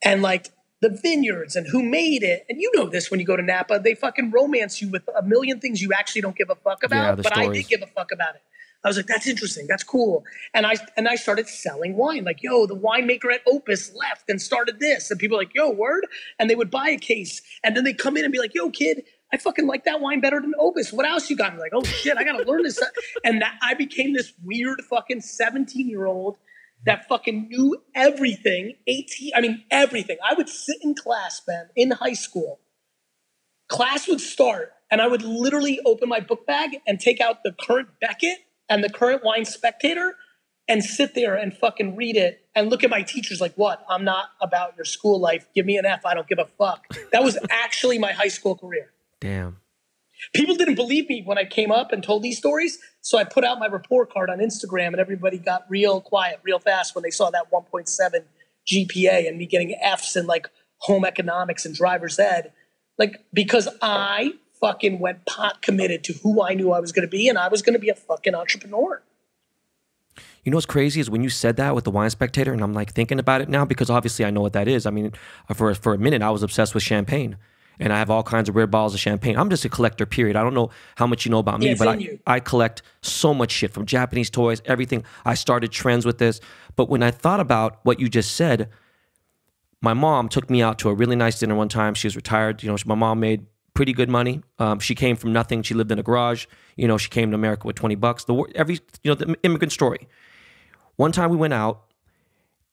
And like the vineyards and who made it. And you know this when you go to Napa, they fucking romance you with a million things you actually don't give a fuck about. Yeah, but stories. I did give a fuck about it. I was like, that's interesting. That's cool. And I started selling wine. Like, yo, the winemaker at Opus left and started this. And people are like, yo, word? And they would buy a case. And then they come in and be like, yo, kid, I fucking like that wine better than Opus. What else you got? I'm like, oh, shit, I got to learn this. And I became this weird fucking 17-year-old that fucking knew everything. Everything. I would sit in class, man, in high school. Class would start, and I would literally open my book bag and take out the current Beckett and the current Wine Spectator and sit there and fucking read it and look at my teachers like, what? I'm not about your school life. Give me an F. I don't give a fuck. That was actually my high school career. Damn. People didn't believe me when I came up and told these stories. So I put out my report card on Instagram and everybody got real quiet, real fast when they saw that 1.7 GPA and me getting Fs in like home economics and driver's ed. Like, because I fucking went pot committed to who I knew I was going to be, and I was going to be a fucking entrepreneur. You know what's crazy is when you said that with the Wine Spectator, and I'm like thinking about it now because obviously I know what that is. I mean, for a minute I was obsessed with champagne, and I have all kinds of rare bottles of champagne. I'm just a collector, period. I don't know how much you know about me, but I collect so much shit from Japanese toys, everything. I started trends with this. But when I thought about what you just said, my mom took me out to a really nice dinner one time. She was retired. My mom made pretty good money. She came from nothing. She lived in a garage. She came to America with $20. The immigrant story. One time we went out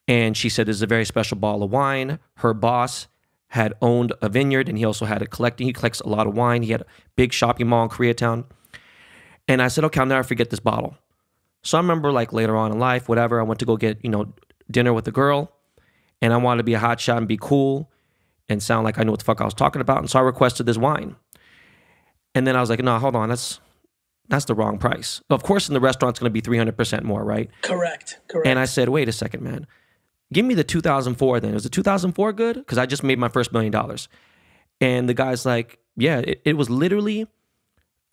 and she said, "This is a very special bottle of wine." Her boss had owned a vineyard and he also had he collects a lot of wine. He had a big shopping mall in Koreatown. And I said, okay, I'll never forget this bottle. So I remember like later on in life, whatever, I went to go get, dinner with a girl and I wanted to be a hot shot and be cool and sound like I knew what the fuck I was talking about. And so I requested this wine. And then I was like, no, hold on, that's the wrong price. Of course, in the restaurant, it's going to be 300% more, right? Correct. And I said, wait a second, man. Give me the 2004 then. Was the 2004 good? Because I just made my first $1 million. And the guy's like, yeah, it was literally,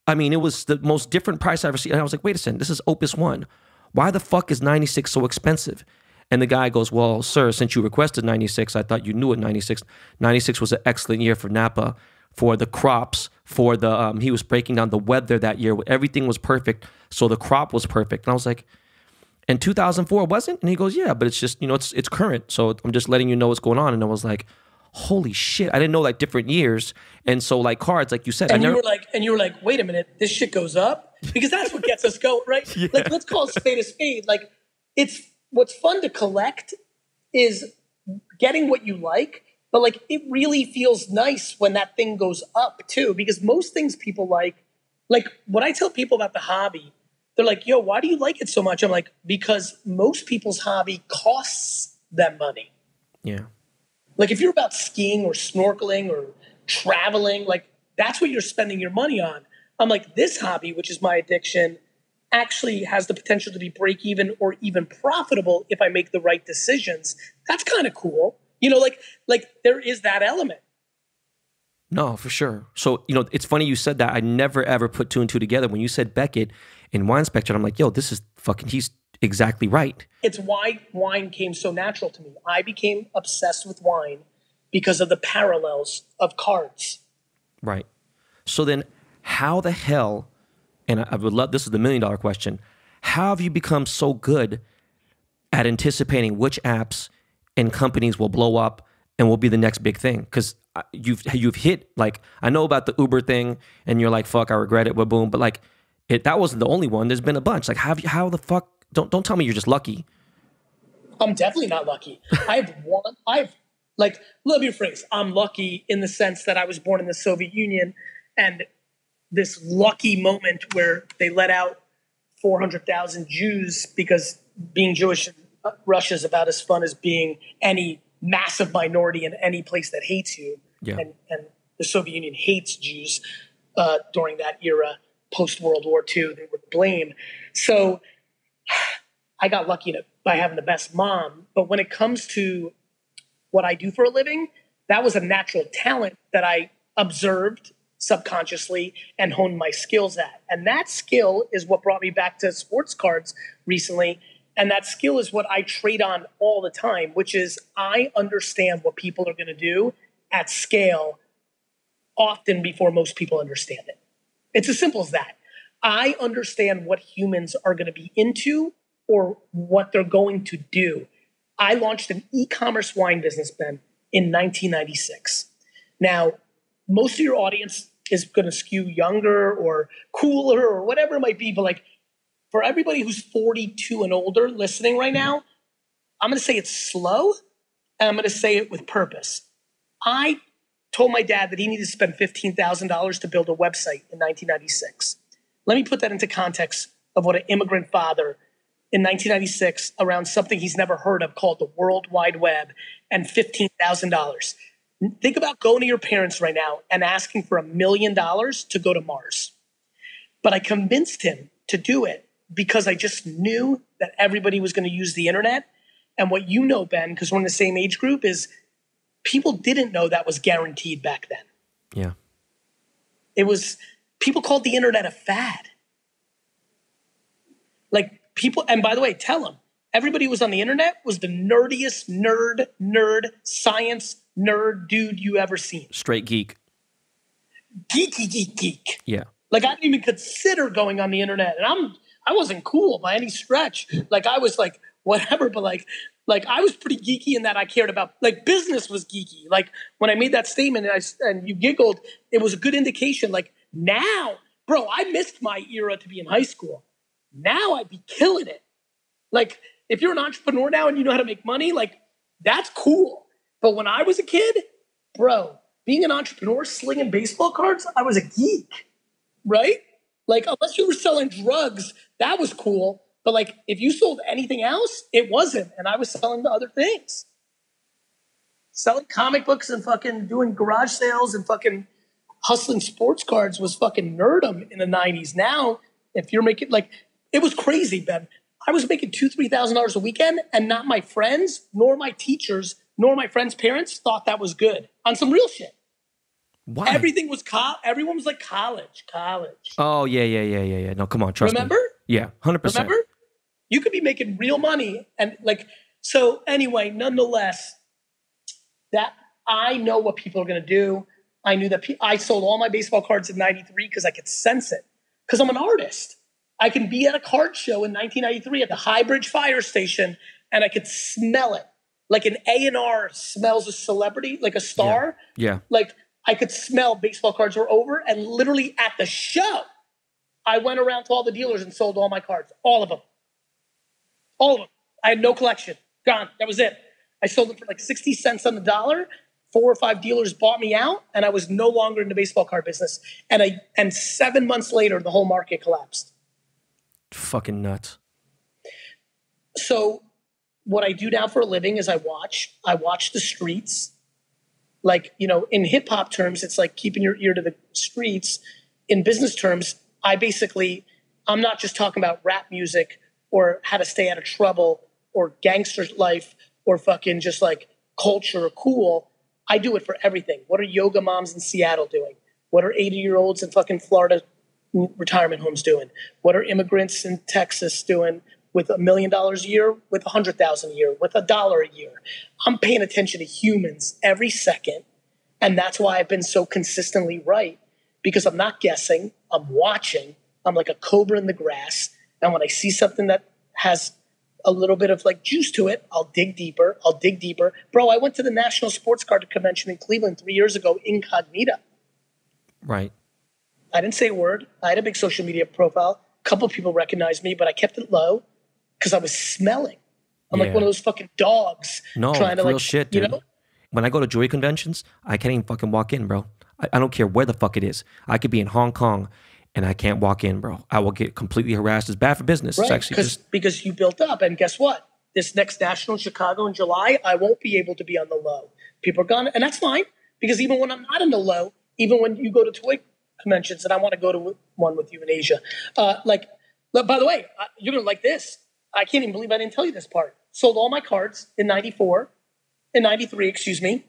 it was the most different price I've ever seen. And I was like, wait a second, this is Opus 1. Why the fuck is 96 so expensive? And the guy goes, well, sir, since you requested 96, I thought you knew it 96. 96 was an excellent year for Napa, for the crops, for the, he was breaking down the weather that year. Everything was perfect. So the crop was perfect. And I was like, and 2004 wasn't? And he goes, yeah, but it's just, it's current. So I'm just letting you know what's going on. And I was like, holy shit. I didn't know like different years. And so like cards, like you said. And you were like, wait a minute, this shit goes up? Because that's what gets us going, right? Yeah. Like, let's call it spade a spade. Like, what's fun to collect is getting what you like, but like it really feels nice when that thing goes up too, because most things people like when I tell people about the hobby, they're like, yo, why do you like it so much? I'm like, because most people's hobby costs them money. Yeah. Like if you're about skiing or snorkeling or traveling, like that's what you're spending your money on. I'm like, this hobby, which is my addiction, actually has the potential to be break even or even profitable if I make the right decisions. That's kind of cool. Like there is that element. No, for sure. So, it's funny you said that. I never ever put two and two together. When you said Beckett in Wine Spectator, I'm like, yo, this is fucking, he's exactly right. It's why wine came so natural to me. I became obsessed with wine because of the parallels of cards. Right. So then how the hell, and I would love, this is the $1 million question, how have you become so good at anticipating which apps and companies will blow up and will be the next big thing? Because you've hit, like, I know about the Uber thing and you're like, fuck, I regret it, boom, but like, that wasn't the only one. There's been a bunch. Like, how the fuck, don't tell me you're just lucky. I'm definitely not lucky. Like, love your phrase. I'm lucky in the sense that I was born in the Soviet Union, and this lucky moment where they let out 400,000 Jews, because being Jewish in Russia is about as fun as being any massive minority in any place that hates you. Yeah. And the Soviet Union hates Jews during that era, post-World War II. They were to blame. So I got lucky by having the best mom. But when it comes to what I do for a living, that was a natural talent that I observed subconsciously and honed my skills at. And that skill is what brought me back to sports cards recently. And that skill is what I trade on all the time, which is I understand what people are going to do at scale often before most people understand it. It's as simple as that. I understand what humans are going to be into or what they're going to do. I launched an e-commerce wine business, Ben, in 1996. Now, most of your audience is going to skew younger or cooler or whatever it might be. But like for everybody who's 42 and older listening right now, I'm going to say it's slow and I'm going to say it with purpose. I told my dad that he needed to spend $15,000 to build a website in 1996. Let me put that into context of what an immigrant father in 1996 around something he's never heard of called the World Wide Web and $15,000. Think about going to your parents right now and asking for $1 million to go to Mars. But I convinced him to do it because I just knew that everybody was going to use the internet. And what you know, Ben, because we're in the same age group, is people didn't know that was guaranteed back then. Yeah. It was, people called the internet a fad. Like people, and by the way, tell them, everybody who was on the internet was the nerdiest nerd, science nerd dude you ever seen. Straight geek. Geek. Yeah. Like I didn't even consider going on the internet, and I wasn't cool by any stretch. Like I was like whatever, but like I was pretty geeky in that I cared about, like, business was geeky. Like when I made that statement and you giggled, it was a good indication. Like now, bro, I missed my era to be in high school. Now I'd be killing it. Like if you're an entrepreneur now and you know how to make money, like that's cool. But when I was a kid, bro, being an entrepreneur, slinging baseball cards, I was a geek, right? Like unless you were selling drugs, that was cool. But like if you sold anything else, it wasn't. And I was selling other things. Selling comic books and fucking doing garage sales and fucking hustling sports cards was fucking nerdum in the 90s. Now, if you're making, like, it was crazy, Ben. I was making $2,000-$3,000 a weekend, and not my friends, nor my teachers, nor my friends' parents thought that was good on some real shit. Why? Everything was everyone was like college. Oh, yeah. No, come on, trust Remember? me. Yeah, 100%. Remember? You could be making real money. And like, so anyway, nonetheless, that I know what people are going to do. I knew that I sold all my baseball cards in 93 because I could sense it. Because I'm an artist. I can be at a card show in 1993 at the High Bridge Fire Station, and I could smell it. Like an A&R smells a celebrity, like a star. Yeah. Like I could smell baseball cards were over, and literally at the show, I went around to all the dealers and sold all my cards. All of them. I had no collection. Gone. That was it. I sold them for like 60 cents on the dollar. 4 or 5 dealers bought me out, and I was no longer in the baseball card business. And 7 months later, the whole market collapsed. Fucking nuts. So what I do now for a living is I watch the streets. Like, you know, in hip hop terms, it's like keeping your ear to the streets. In business terms, I'm not just talking about rap music or how to stay out of trouble or gangster life or fucking just like culture or cool. I do it for everything. What are yoga moms in Seattle doing? What are 80-year-olds in fucking Florida retirement homes doing? What are immigrants in Texas doing with $1 million a year, with $100,000 a year, with $1 a year? I'm paying attention to humans every second. And that's why I've been so consistently right, because I'm not guessing. I'm watching. I'm like a cobra in the grass. And when I see something that has a little bit of like juice to it, I'll dig deeper. Bro, I went to the National Sports Card Convention in Cleveland 3 years ago, incognito. Right. I didn't say a word. I had a big social media profile. A couple of people recognized me, but I kept it low because I was smelling. I'm like one of those fucking dogs trying to real like, shit, you dude. know? When I go to jewelry conventions, I can't even fucking walk in, bro. I don't care where the fuck it is. I could be in Hong Kong and I can't walk in, bro. I will get completely harassed. It's bad for business. Right, It's actually because you built up. And guess what? This next national in Chicago in July, I won't be able to be on the low. People are gone, and that's fine. Because even when I'm not in the low, even when you go to toy conventions, and I want to go to one with you in Asia, by the way, you're gonna like this. I can't even believe I didn't tell you this part. Sold all my cards in '93, excuse me.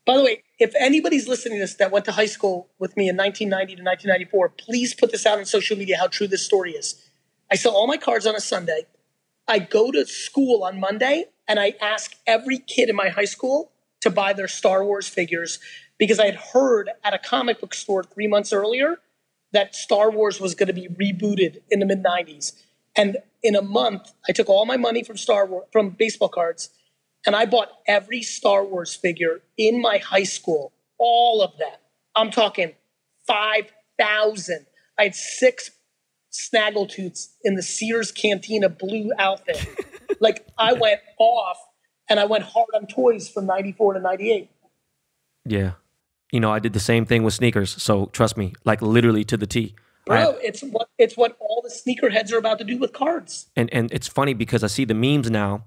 By the way, if anybody's listening to this that went to high school with me in 1990 to 1994, please put this out on social media how true this story is. I sell all my cards on a Sunday. I go to school on Monday, and I ask every kid in my high school to buy their Star Wars figures because I had heard at a comic book store 3 months earlier that Star Wars was going to be rebooted in the mid-90s. And in a month, I took all my money from baseball cards, and I bought every Star Wars figure in my high school, all of them. I'm talking 5,000. I had 6 snaggletooths in the Sears Cantina blue outfit. Like, I went off, and I went hard on toys from 94 to 98. Yeah. You know, I did the same thing with sneakers. So trust me, like literally to the T. Bro, it's what all the sneakerheads are about to do with cards. And it's funny because I see the memes now.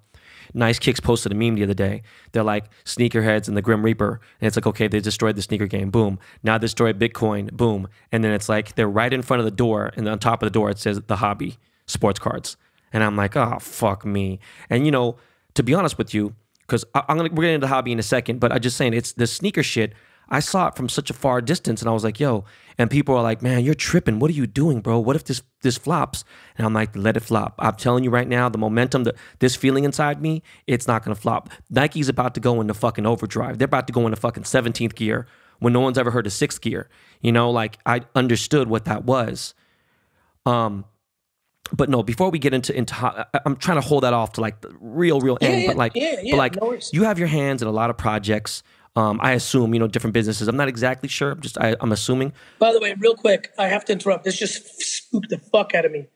Nice Kicks posted a meme the other day. They're like sneakerheads and the Grim Reaper. And it's like, okay, they destroyed the sneaker game. Boom. Now they destroyed Bitcoin. Boom. And then it's like they're right in front of the door. And on top of the door, it says the hobby, sports cards. And I'm like, oh, fuck me. And, you know, to be honest with you, because we're getting into the hobby in a second, but I'm just saying it's the sneaker shit. I saw it from such a far distance and I was like, yo, and people are like, man, you're tripping. What are you doing, bro? What if this flops? And I'm like, let it flop. I'm telling you right now, the momentum, this feeling inside me, it's not going to flop. Nike's about to go into fucking overdrive. They're about to go into fucking 17th gear when no one's ever heard of 6th gear. You know, like I understood what that was. But no, before we get into I'm trying to hold that off to like the real end. But like, no, you have your hands in a lot of projects. I assume, you know, different businesses. I'm not exactly sure. I'm assuming. By the way, real quick, I have to interrupt. This just spooked the fuck out of me.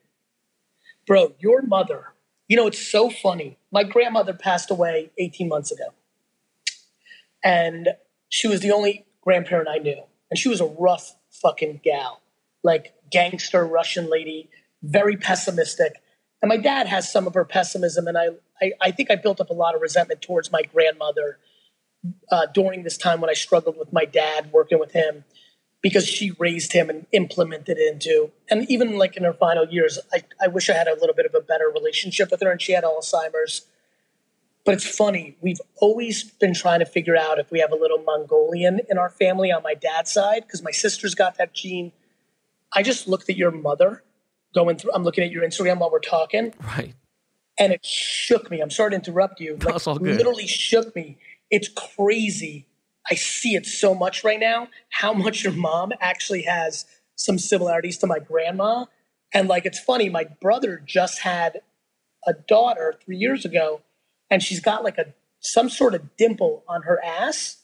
Bro, your mother, you know, it's so funny. My grandmother passed away 18 months ago. And she was the only grandparent I knew. And she was a rough fucking gal. Like gangster Russian lady, very pessimistic. And my dad has some of her pessimism. And I think I built up a lot of resentment towards my grandmother during this time when I struggled with my dad, working with him, because she raised him and implemented into, and even like in her final years, I wish I had a little bit of a better relationship with her, and she had Alzheimer's. But it's funny, we've always been trying to figure out if we have a little Mongolian in our family on my dad's side, because my sister's got that gene. I just looked at your mother I'm looking at your Instagram while we're talking. Right. And it shook me. I'm sorry to interrupt you. That's all good. Literally shook me. It's crazy. I see it so much right now, how much your mom actually has some similarities to my grandma. And like, it's funny, my brother just had a daughter 3 years ago, and she's got like some sort of dimple on her ass.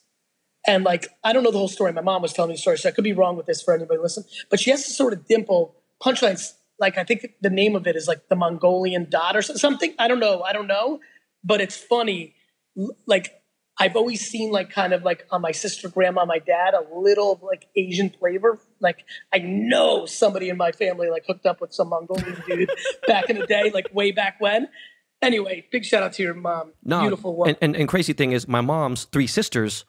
And like, I don't know the whole story. My mom was telling me the story, so I could be wrong with this for anybody listening. But she has this sort of dimple. Punchlines, like I think the name of it is like the Mongolian dot or something. I don't know. But it's funny. Like, I've always seen like kind of like on my sister, grandma, my dad, a little like Asian flavor. Like I know somebody in my family like hooked up with some Mongolian dude back in the day, like way back when. Anyway, big shout out to your mom. No, beautiful woman. And crazy thing is my mom's 3 sisters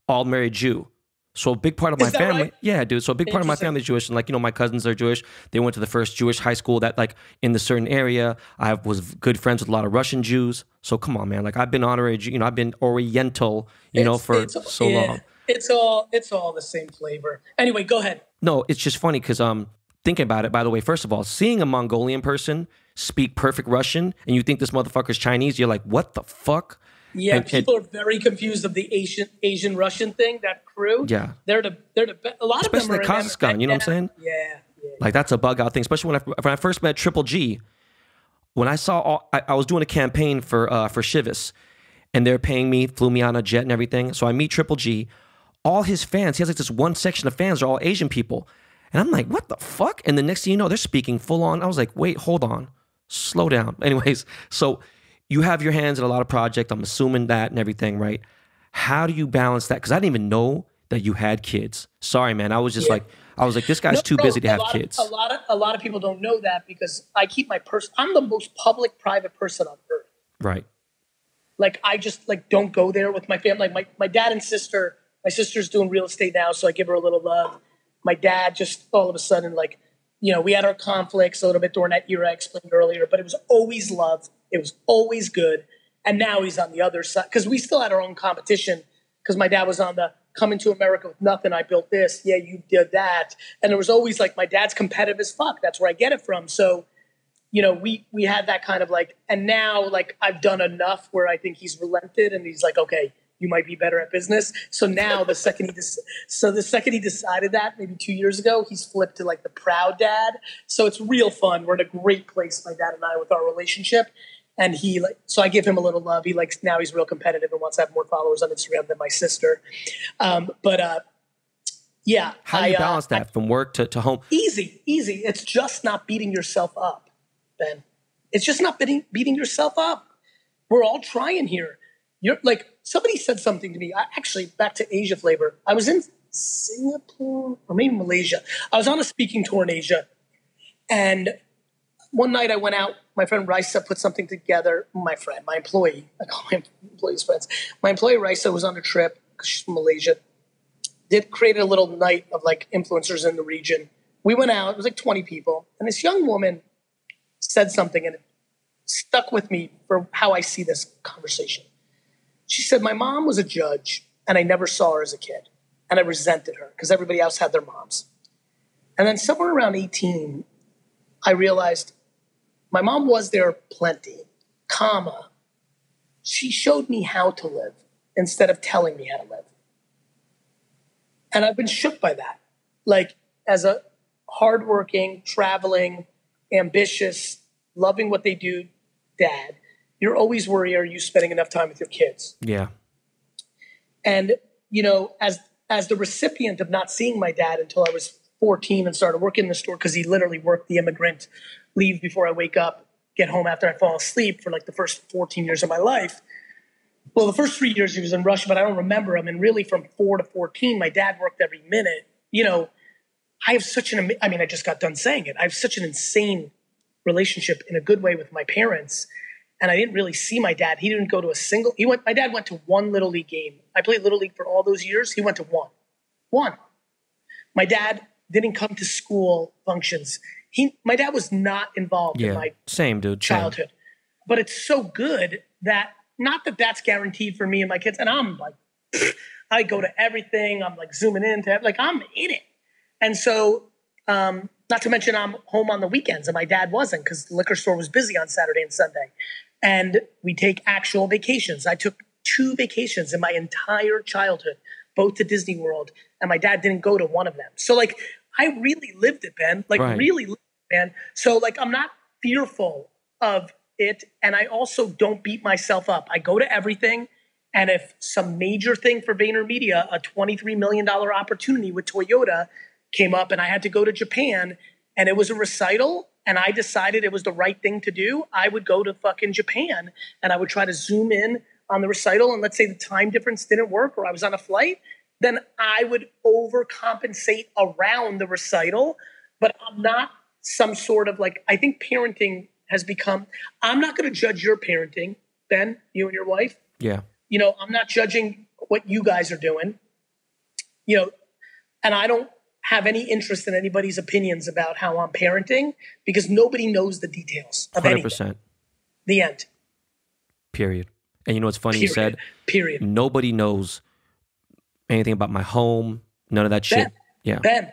all married Jew. So a big part of my family, right? Yeah, dude. So a big part of my family is Jewish, and like, you know, my cousins are Jewish. They went to the first Jewish high school that like in the certain area. I was good friends with a lot of Russian Jews. So come on, man. Like I've been honorary, you know, I've been Oriental, for so long. It's all the same flavor. Anyway, go ahead. No, it's just funny because thinking about it. By the way, first of all, seeing a Mongolian person speak perfect Russian and you think this motherfucker's Chinese, you're like, what the fuck? Yeah, and people are very confused of the Asian Russian thing. That crew, yeah, they're the a lot especially of them are the Kazakhstan. You know what I'm saying? Yeah. Like that's a bug out thing. Especially when I first met Triple G, when I saw I was doing a campaign for Chivas, and they're paying me, flew me on a jet and everything. So I meet Triple G, all his fans. He has like this one section of fans are all Asian people, and I'm like, what the fuck? And the next thing you know, they're speaking full on. I was like, wait, hold on, slow down. Anyways, so. you have your hands in a lot of projects. I'm assuming that and everything, right? How do you balance that? Because I didn't even know that you had kids. Sorry, man. I was just like, this guy's too busy to have kids. A lot of people don't know that because I keep my I'm the most public, private person on earth. Right. Like, I just don't go there with my family. Like my dad and sister, my sister's doing real estate now, so I give her a little love. My dad just all of a sudden, we had our conflicts a little bit during that era I explained earlier, but it was always love. It was always good. And now he's on the other side because we still had our own competition because my dad was on the coming to America with nothing. I built this. Yeah, you did that. And there was always my dad's competitive as fuck. That's where I get it from. So, we had that kind of and now I've done enough where I think he's relented and he's like, okay, you might be better at business. So now the second he decided that maybe 2 years ago, he's flipped to the proud dad. So it's real fun. We're in a great place, my dad and I, with our relationship. And he so I give him a little love. He now he's real competitive and wants to have more followers on Instagram than my sister. Yeah. How do you balance that from work to home? Easy. It's just not beating yourself up, Ben. It's just not beating yourself up. We're all trying here. You're somebody said something to me. Actually, back to Asia flavor. I was in Singapore or maybe Malaysia. I was on a speaking tour in Asia, and one night I went out. My friend Raisa put something together. My employee. I call him employees friends. My employee Raisa was on a trip because she's from Malaysia. Created a little night of influencers in the region. We went out. It was 20 people, and this young woman said something, and it stuck with me for how I see this conversation. She said, my mom was a judge, and I never saw her as a kid, and I resented her because everybody else had their moms. And then somewhere around 18, I realized my mom was there plenty, she showed me how to live instead of telling me how to live. And I've been shook by that. As a hardworking, traveling, ambitious, loving what they do dad, you're always worried, are you spending enough time with your kids? Yeah. And, as the recipient of not seeing my dad until I was 14 and started working in the store, because he literally worked the immigrant leave before I wake up, get home after I fall asleep for the first 14 years of my life. Well, the first 3 years he was in Russia, but I don't remember him. And really from 4 to 14, my dad worked every minute. I have such I just got done saying it. I have such an insane relationship in a good way with my parents. And I didn't really see my dad. He didn't go to my dad went to one Little League game. I played Little League for all those years. He went to one. My dad didn't come to school functions. My dad was not involved in my childhood. But it's so good that, not that that's guaranteed for me and my kids. And I'm I go to everything. I'm zooming in to I'm in it. And so, not to mention I'm home on the weekends and my dad wasn't because the liquor store was busy on Saturday and Sunday. And we take actual vacations. I took 2 vacations in my entire childhood, both to Disney World, and my dad didn't go to one of them. So I really lived it, Ben. Really lived it, man. So I'm not fearful of it. And I also don't beat myself up. I go to everything. And if some major thing for VaynerMedia, a $23 million opportunity with Toyota came up and I had to go to Japan and it was a recital and I decided it was the right thing to do, I would go to fucking Japan and I would try to zoom in on the recital. And let's say the time difference didn't work or I was on a flight, then I would overcompensate around the recital. But I'm not some sort of I think parenting has become, I'm not going to judge your parenting, Ben, you and your wife. Yeah. I'm not judging what you guys are doing, and I don't have any interest in anybody's opinions about how I'm parenting because nobody knows the details of 100%. Anything. The end. Period. And what's funny? Period. You said, period. Nobody knows anything about my home, none of that shit. Ben,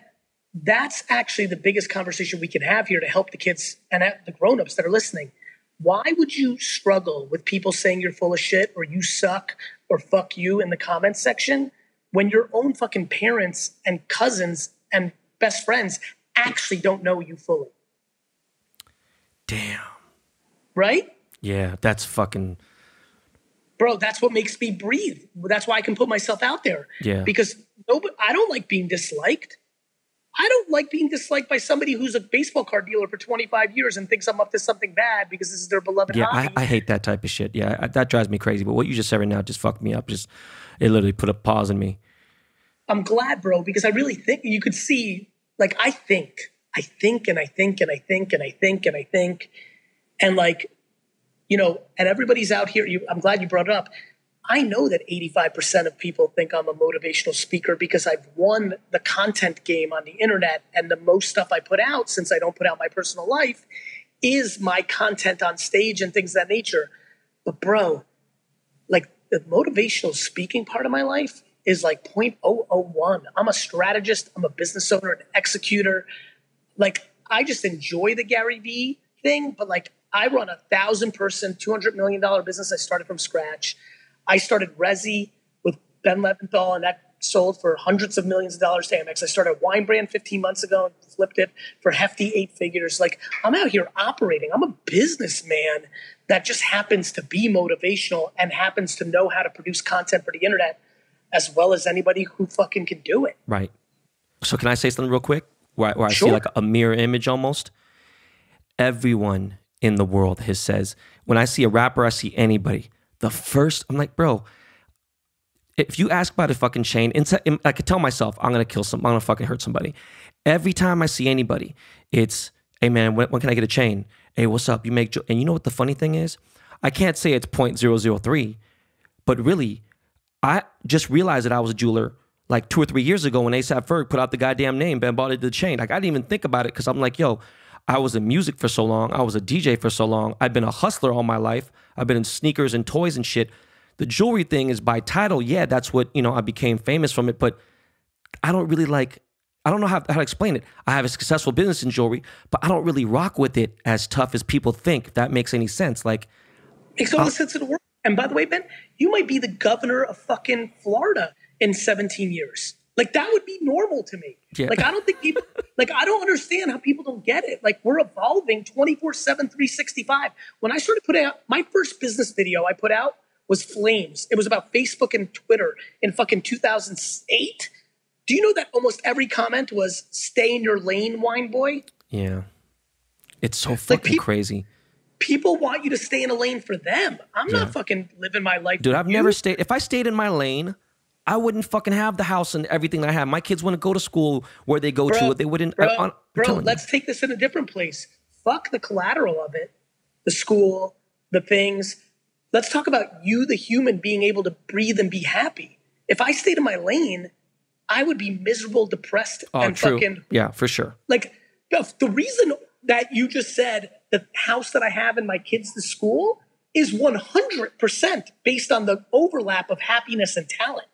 that's actually the biggest conversation we can have here to help the kids and the grown-ups that are listening. Why would you struggle with people saying you're full of shit or you suck or fuck you in the comments section when your own fucking parents and cousins and best friends actually don't know you fully? Damn. Right? Yeah, that's fucking... Bro, that's what makes me breathe. That's why I can put myself out there. Yeah. Because I don't like being disliked. I don't like being disliked by somebody who's a baseball card dealer for 25 years and thinks I'm up to something bad because this is their beloved hobby. I hate that type of shit. Yeah, that drives me crazy. But what you just said right now just fucked me up. It literally put a pause in me. I'm glad, bro, because I really think you could see, like, I think. And like, you know, and everybody's out here. I'm glad you brought it up. I know that 85% of people think I'm a motivational speaker because I've won the content game on the internet, and the most stuff I put out, since I don't put out my personal life, is my content on stage and things of that nature. But bro, like the motivational speaking part of my life is like 0.001. I'm a strategist. I'm a business owner, an executor. Like I just enjoy the GaryVee thing, but like I run 1,000-person, $200 million business. I started from scratch. I started Resi with Ben Leventhal, and that sold for hundreds of millions of dollars to Amex. I started a wine brand 15 months ago and flipped it for hefty 8 figures. Like I'm out here operating. I'm a businessman that just happens to be motivational and happens to know how to produce content for the internet as well as anybody who fucking can do it. Right. So can I say something real quick where I Sure. see like a mirror image almost? Everyone in the world says, when I see a rapper, I see anybody, I'm like, bro, if you ask about a fucking chain, I could tell myself, I'm going to kill I'm going to fucking hurt somebody. Every time I see anybody, it's, hey man, when can I get a chain? Hey, what's up? And you know what the funny thing is? I can't say it's 0.003, but really, I just realized that I was a jeweler like 2 or 3 years ago when A$AP Ferg put out the goddamn name, Ben bought it to the chain. Like I didn't even think about it because I'm like, yo, I was in music for so long. I was a DJ for so long. I've been a hustler all my life. I've been in sneakers and toys and shit. The jewelry thing is by title. Yeah, that's what, you know, I became famous from it. But I don't know how to explain it. I have a successful business in jewelry, but I don't really rock with it as tough as people think, if that makes any sense. Like, makes all the sense in the world. And by the way, Ben, you might be the governor of fucking Florida in 17 years. Like that would be normal to me. Yeah. Like I don't think people, like I don't understand how people don't get it. Like we're evolving 24/7, 365. When I started putting out my first business video I put out was Flames. It was about Facebook and Twitter in fucking 2008. Do you know that almost every comment was "Stay in your lane, wine boy"? Yeah, it's so fucking crazy. People want you to stay in a lane for them. I'm not fucking living my life. Dude, I've never stayed. If I stayed in my lane, I wouldn't fucking have the house and everything that I have. My kids wouldn't go to school where they go to. They wouldn't. Bro, let's take this in a different place. Fuck the collateral of it, the school, the things. Let's talk about you, the human, being able to breathe and be happy. If I stayed in my lane, I would be miserable, depressed, and true. fucking. Yeah, for sure. Like the reason that you just said the house that I have and my kids to school is 100% based on the overlap of happiness and talent.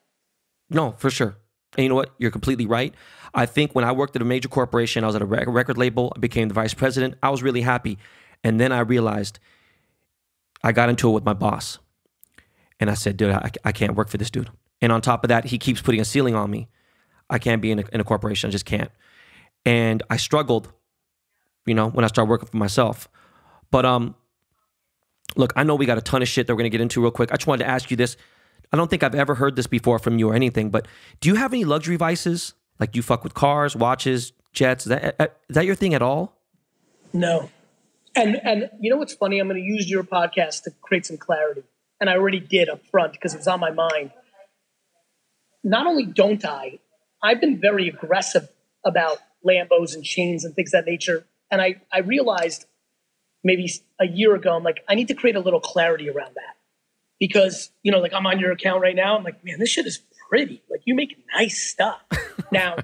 No, for sure. And you know what? You're completely right. I think when I worked at a major corporation, I was at a record label, I became the vice president, I was really happy. And then I realized I got into it with my boss. And I said, dude, I can't work for this dude. And on top of that, he keeps putting a ceiling on me. I can't be in a corporation. I just can't. And I struggled, you know, when I started working for myself. But look, I know we got a ton of shit that we're going to get into real quick. I just wanted to ask you this. I don't think I've ever heard this before from you or anything, but do you have any luxury vices? Like, do you fuck with cars, watches, jets? Is that your thing at all? No. And you know what's funny? I'm going to use your podcast to create some clarity. And I already did up front because it was on my mind. Not only don't I've been very aggressive about Lambos and chains and things of that nature. And I realized maybe a year ago, I'm like, I need to create a little clarity around that. Because, you know, like I'm on your account right now. I'm like, man, this shit is pretty. Like you make nice stuff. Now,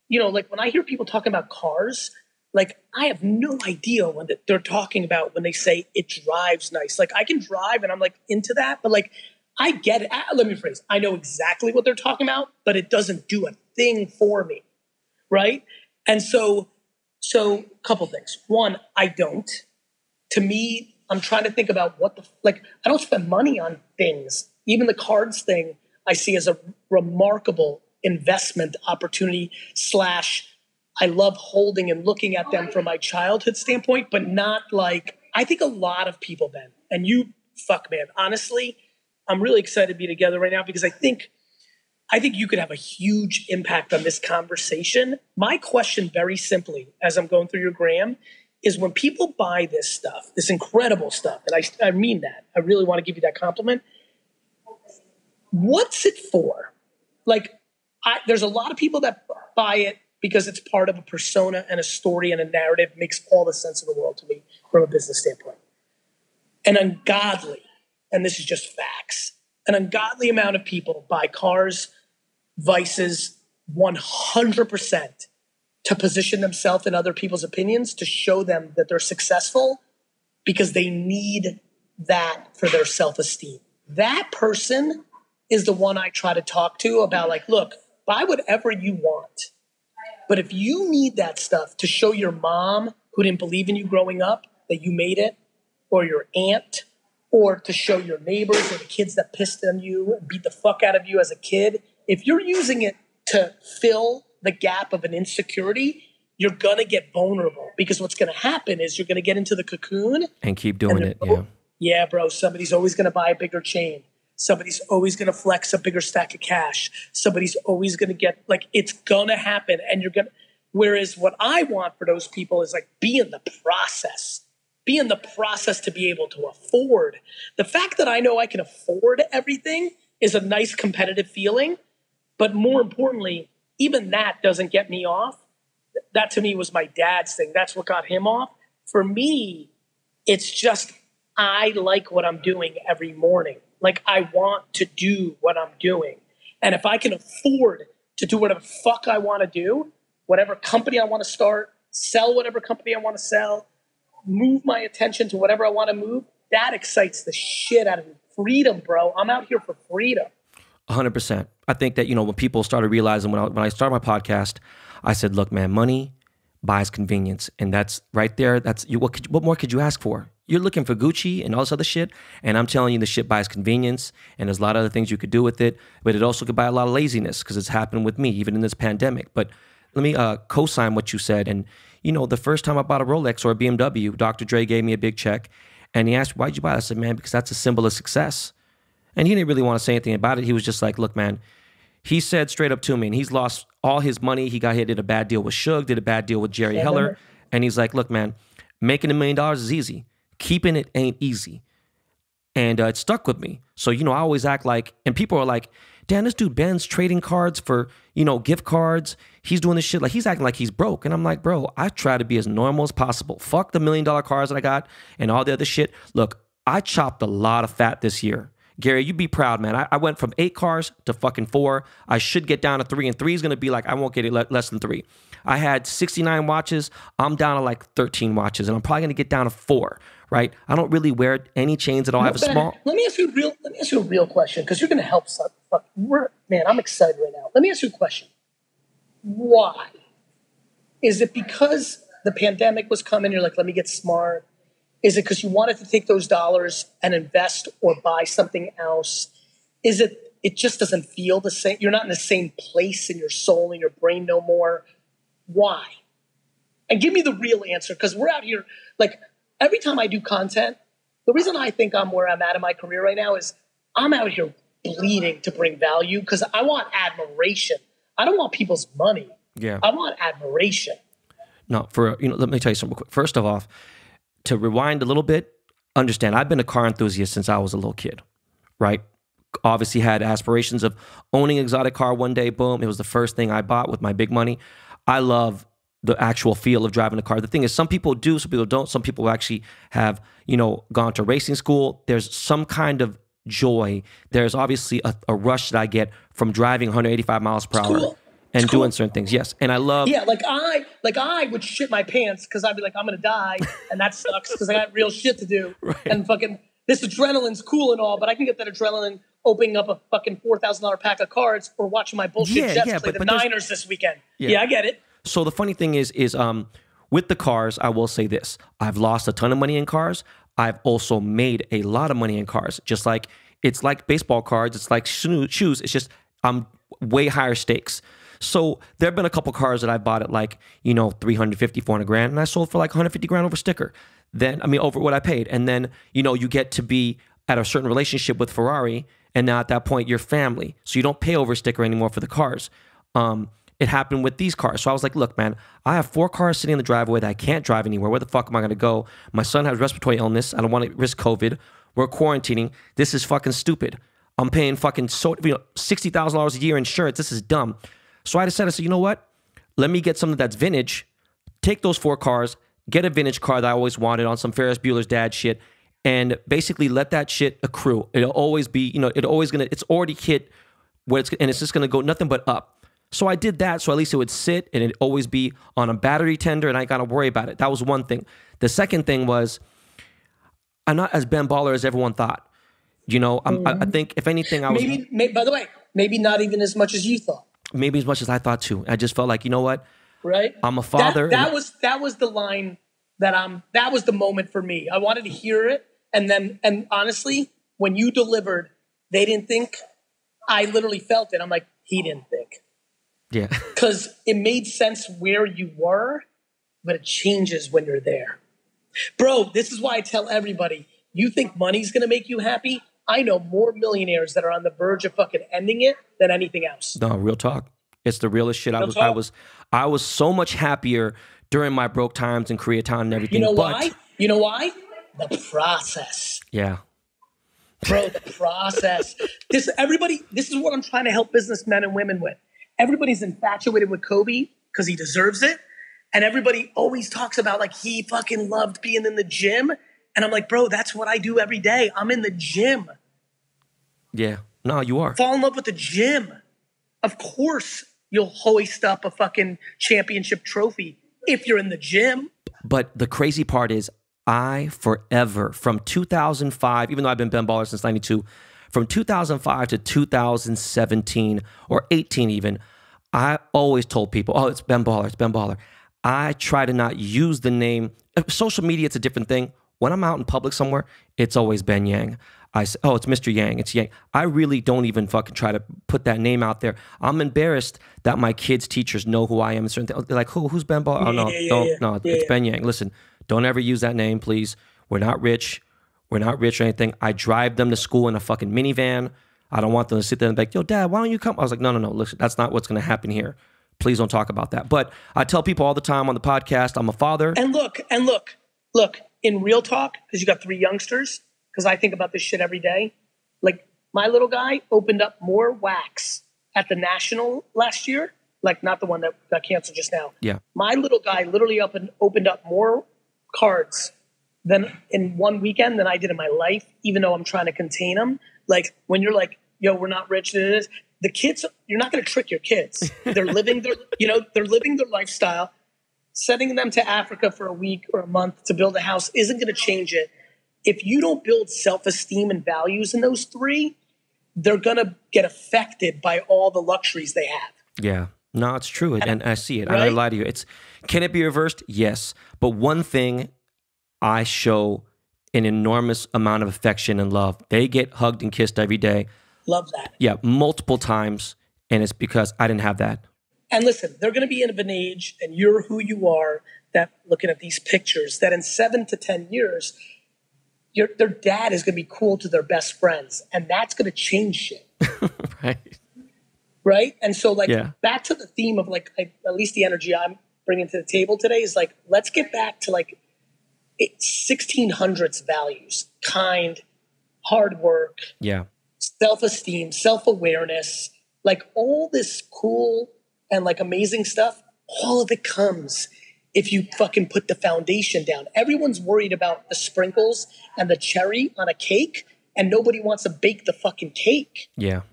you know, like when I hear people talking about cars, like I have no idea what they're talking about when they say it drives nice. Like I can drive and I'm like into that, but like I get it. Let me rephrase. I know exactly what they're talking about, but it doesn't do a thing for me. Right. And so a couple things. One, I don't. To me, I'm trying to think about I don't spend money on things. Even the cards thing I see as a remarkable investment opportunity / I love holding and looking at them from my childhood standpoint, but not like, I think a lot of people, Ben, and you, man, honestly, I'm really excited to be together right now because I think I think you could have a huge impact on this conversation. My question, very simply, as I'm going through your gram, is when people buy this stuff, this incredible stuff, and I mean that, I really want to give you that compliment. What's it for? Like, there's a lot of people that buy it because it's part of a persona and a story and a narrative. Makes all the sense in the world to me from a business standpoint. An ungodly, and this is just facts, an ungodly amount of people buy cars, vices, 100% to position themselves in other people's opinions, to show them that they're successful because they need that for their self-esteem. That person is the one I try to talk to about, like, look, buy whatever you want. But if you need that stuff to show your mom, who didn't believe in you growing up, that you made it, or your aunt, or to show your neighbors or the kids that pissed on you and beat the fuck out of you as a kid, if you're using it to fill the gap of an insecurity, you're going to get vulnerable, because what's going to happen is you're going to get into the cocoon. And keep doing it, yeah. Yeah, bro, somebody's always going to buy a bigger chain. Somebody's always going to flex a bigger stack of cash. Somebody's always going to get, like, it's going to happen. And you're going to, whereas what I want for those people is, like, be in the process. Be in the process to be able to afford. The fact that I know I can afford everything is a nice competitive feeling. But more importantly, even that doesn't get me off. That to me was my dad's thing. That's what got him off. For me, it's just, I like what I'm doing every morning. Like, I want to do what I'm doing. And if I can afford to do whatever fuck I want to do, whatever company I want to start, sell whatever company I want to sell, move my attention to whatever I want to move, that excites the shit out of me. Freedom, bro. I'm out here for freedom. 100%. I think that, when people started realizing, when I started my podcast, I said, look, man, money buys convenience. And that's right there. That's you. What more could you ask for? You're looking for Gucci and all this other shit. And I'm telling you, the shit buys convenience. And there's a lot of other things you could do with it. But it also could buy a lot of laziness, because it's happened with me, even in this pandemic. But let me co-sign what you said. And, the first time I bought a Rolex or a BMW, Dr. Dre gave me a big check. And he asked, why'd you buy it? I said, man, because that's a symbol of success. And he didn't really want to say anything about it. He was just like, look, man, he said straight up to me, and he's lost all his money. He got hit, did a bad deal with Suge, did a bad deal with Jerry Heller. And he's like, look, man, making $1 million is easy. Keeping it ain't easy. And it stuck with me. So, I always act like, and people are like, damn, this dude Ben's trading cards for, gift cards. He's doing this shit. Like, he's acting like he's broke. And I'm like, bro, I try to be as normal as possible. Fuck the $1 million cars that I got and all the other shit. Look, I chopped a lot of fat this year. Gary, you'd be proud, man. I went from 8 cars to fucking 4. I should get down to 3, and 3 is going to be like, I won't get it less than 3. I had 69 watches. I'm down to like 13 watches, and I'm probably going to get down to 4, right? I don't really wear any chains at all. I have a small... Let me ask you a real question, because you're going to help some. Man, I'm excited right now. Let me ask you a question. Why? Is it because the pandemic was coming, you're like, let me get smart? Is it because you wanted to take those dollars and invest or buy something else? Is it just doesn't feel the same? You're not in the same place in your soul and your brain no more. Why? And give me the real answer, because we're out here, like, every time I do content, the reason I think I'm where I'm at in my career right now is I'm out here bleeding to bring value, because I want admiration. I don't want people's money. Yeah. I want admiration. No, let me tell you something real quick. First of all, to rewind a little bit, understand, I've been a car enthusiast since I was a little kid, right? Obviously had aspirations of owning an exotic car one day. Boom. It was the first thing I bought with my big money. I love the actual feel of driving a car. The thing is, some people do, some people don't. Some people actually have, gone to racing school. There's some kind of joy. There's obviously a rush that I get from driving 185 miles per hour. Cool. And doing certain things, yes. And I love... Yeah, I would shit my pants, because I'd be like, I'm going to die, and that sucks, because I got real shit to do. Right. And fucking, this adrenaline's cool and all, but I can get that adrenaline opening up a fucking $4,000 pack of cards or watching my bullshit Jets play the Niners this weekend. Yeah, I get it. So the funny thing is with the cars, I will say this. I've lost a ton of money in cars. I've also made a lot of money in cars. Just like, it's like baseball cards. It's like shoes. It's just way higher stakes. So there have been a couple cars that I bought at like, 350, 400 grand, and I sold for like 150 grand over sticker. Then, over what I paid. And then, you get to be at a certain relationship with Ferrari, And now at that point, you're family. So you don't pay over sticker anymore for the cars. It happened with these cars. So I was like, look, man, I have 4 cars sitting in the driveway that I can't drive anywhere. Where the fuck am I going to go? My son has respiratory illness. I don't want to risk COVID. We're quarantining. This is fucking stupid. I'm paying fucking $60,000 a year insurance. This is dumb. So I decided, you know what? Let me get something that's vintage. Take those 4 cars, get a vintage car that I always wanted on some Ferris Bueller's Dad shit, and basically let that shit accrue. It'll always be, it's already hit where it's just gonna go nothing but up. So I did that, so at least it would sit and it'd always be on a battery tender, and I got to worry about it. That was one thing. The second thing was, I'm not as Ben Baller as everyone thought. I think if anything, I was maybe. By the way, maybe not even as much as you thought. Maybe as much as I thought too. I just felt like, you know what? Right. I'm a father. That was the line that was the moment for me. I wanted to hear it, and honestly, when you delivered, they didn't think. I literally felt it. I'm like, he didn't think. Yeah. Because it made sense where you were, but it changes when you're there. Bro, this is why I tell everybody, you think money's going to make you happy? I know more millionaires that are on the verge of fucking ending it than anything else. No, real talk. It's the realest shit. I was so much happier during my broke times in Koreatown and everything. Why? You know why? The process. Yeah. Bro, the process. This is what I'm trying to help businessmen and women with. Everybody's infatuated with Kobe because he deserves it. And everybody always talks about like he fucking loved being in the gym. And I'm like, bro, that's what I do every day. I'm in the gym. Yeah. No, you are. Fall in love with the gym. Of course you'll hoist up a fucking championship trophy if you're in the gym. But the crazy part is I forever, from 2005, even though I've been Ben Baller since 92, from 2005 to 2017 or 18 even, I always told people, oh, it's Ben Baller, it's Ben Baller. I try to not use the name. Social media, it's a different thing. When I'm out in public somewhere, it's always Ben Yang. I say, oh, it's Mr. Yang, it's Yang. I really don't even fucking try to put that name out there. I'm embarrassed that my kids' teachers know who I am. They're like, who's Ben Baller? Oh, no, it's Ben Yang. Listen, don't ever use that name, please. We're not rich. We're not rich or anything. I drive them to school in a fucking minivan. I don't want them to sit there and be like, yo, Dad, why don't you come? I was like, no. Listen, that's not what's going to happen here. Please don't talk about that. But I tell people all the time on the podcast, I'm a father. And look, in real talk, because you got 3 youngsters, because I think about this shit every day. Like, my little guy opened up more wax at the National last year. Like, not the one that got canceled just now. Yeah. My little guy literally opened up more cards than in one weekend than I did in my life, even though I'm trying to contain them. Like, when you're like, yo, we're not rich, the kids, you're not going to trick your kids. They're living their lifestyle. Sending them to Africa for a week or a month to build a house isn't going to change it. If you don't build self-esteem and values in those 3, they're going to get affected by all the luxuries they have. Yeah. No, it's true. And I see it. Right? I don't lie to you. Can it be reversed? Yes. But one thing, I show an enormous amount of affection and love. They get hugged and kissed every day. Love that. Yeah, multiple times. And it's because I didn't have that. And listen, they're going to be of an age, and you're who you are, that looking at these pictures, that in 7 to 10 years, their dad is going to be cool to their best friends. And that's going to change shit. Right. Right? And so, back to the theme of, at least the energy I'm bringing to the table today is, let's get back to, 1600s values. Kind, hard work. Yeah. Self-esteem, self-awareness. All this cool and amazing stuff, all of it comes if you fucking put the foundation down. Everyone's worried about the sprinkles and the cherry on a cake, and nobody wants to bake the fucking cake. Yeah.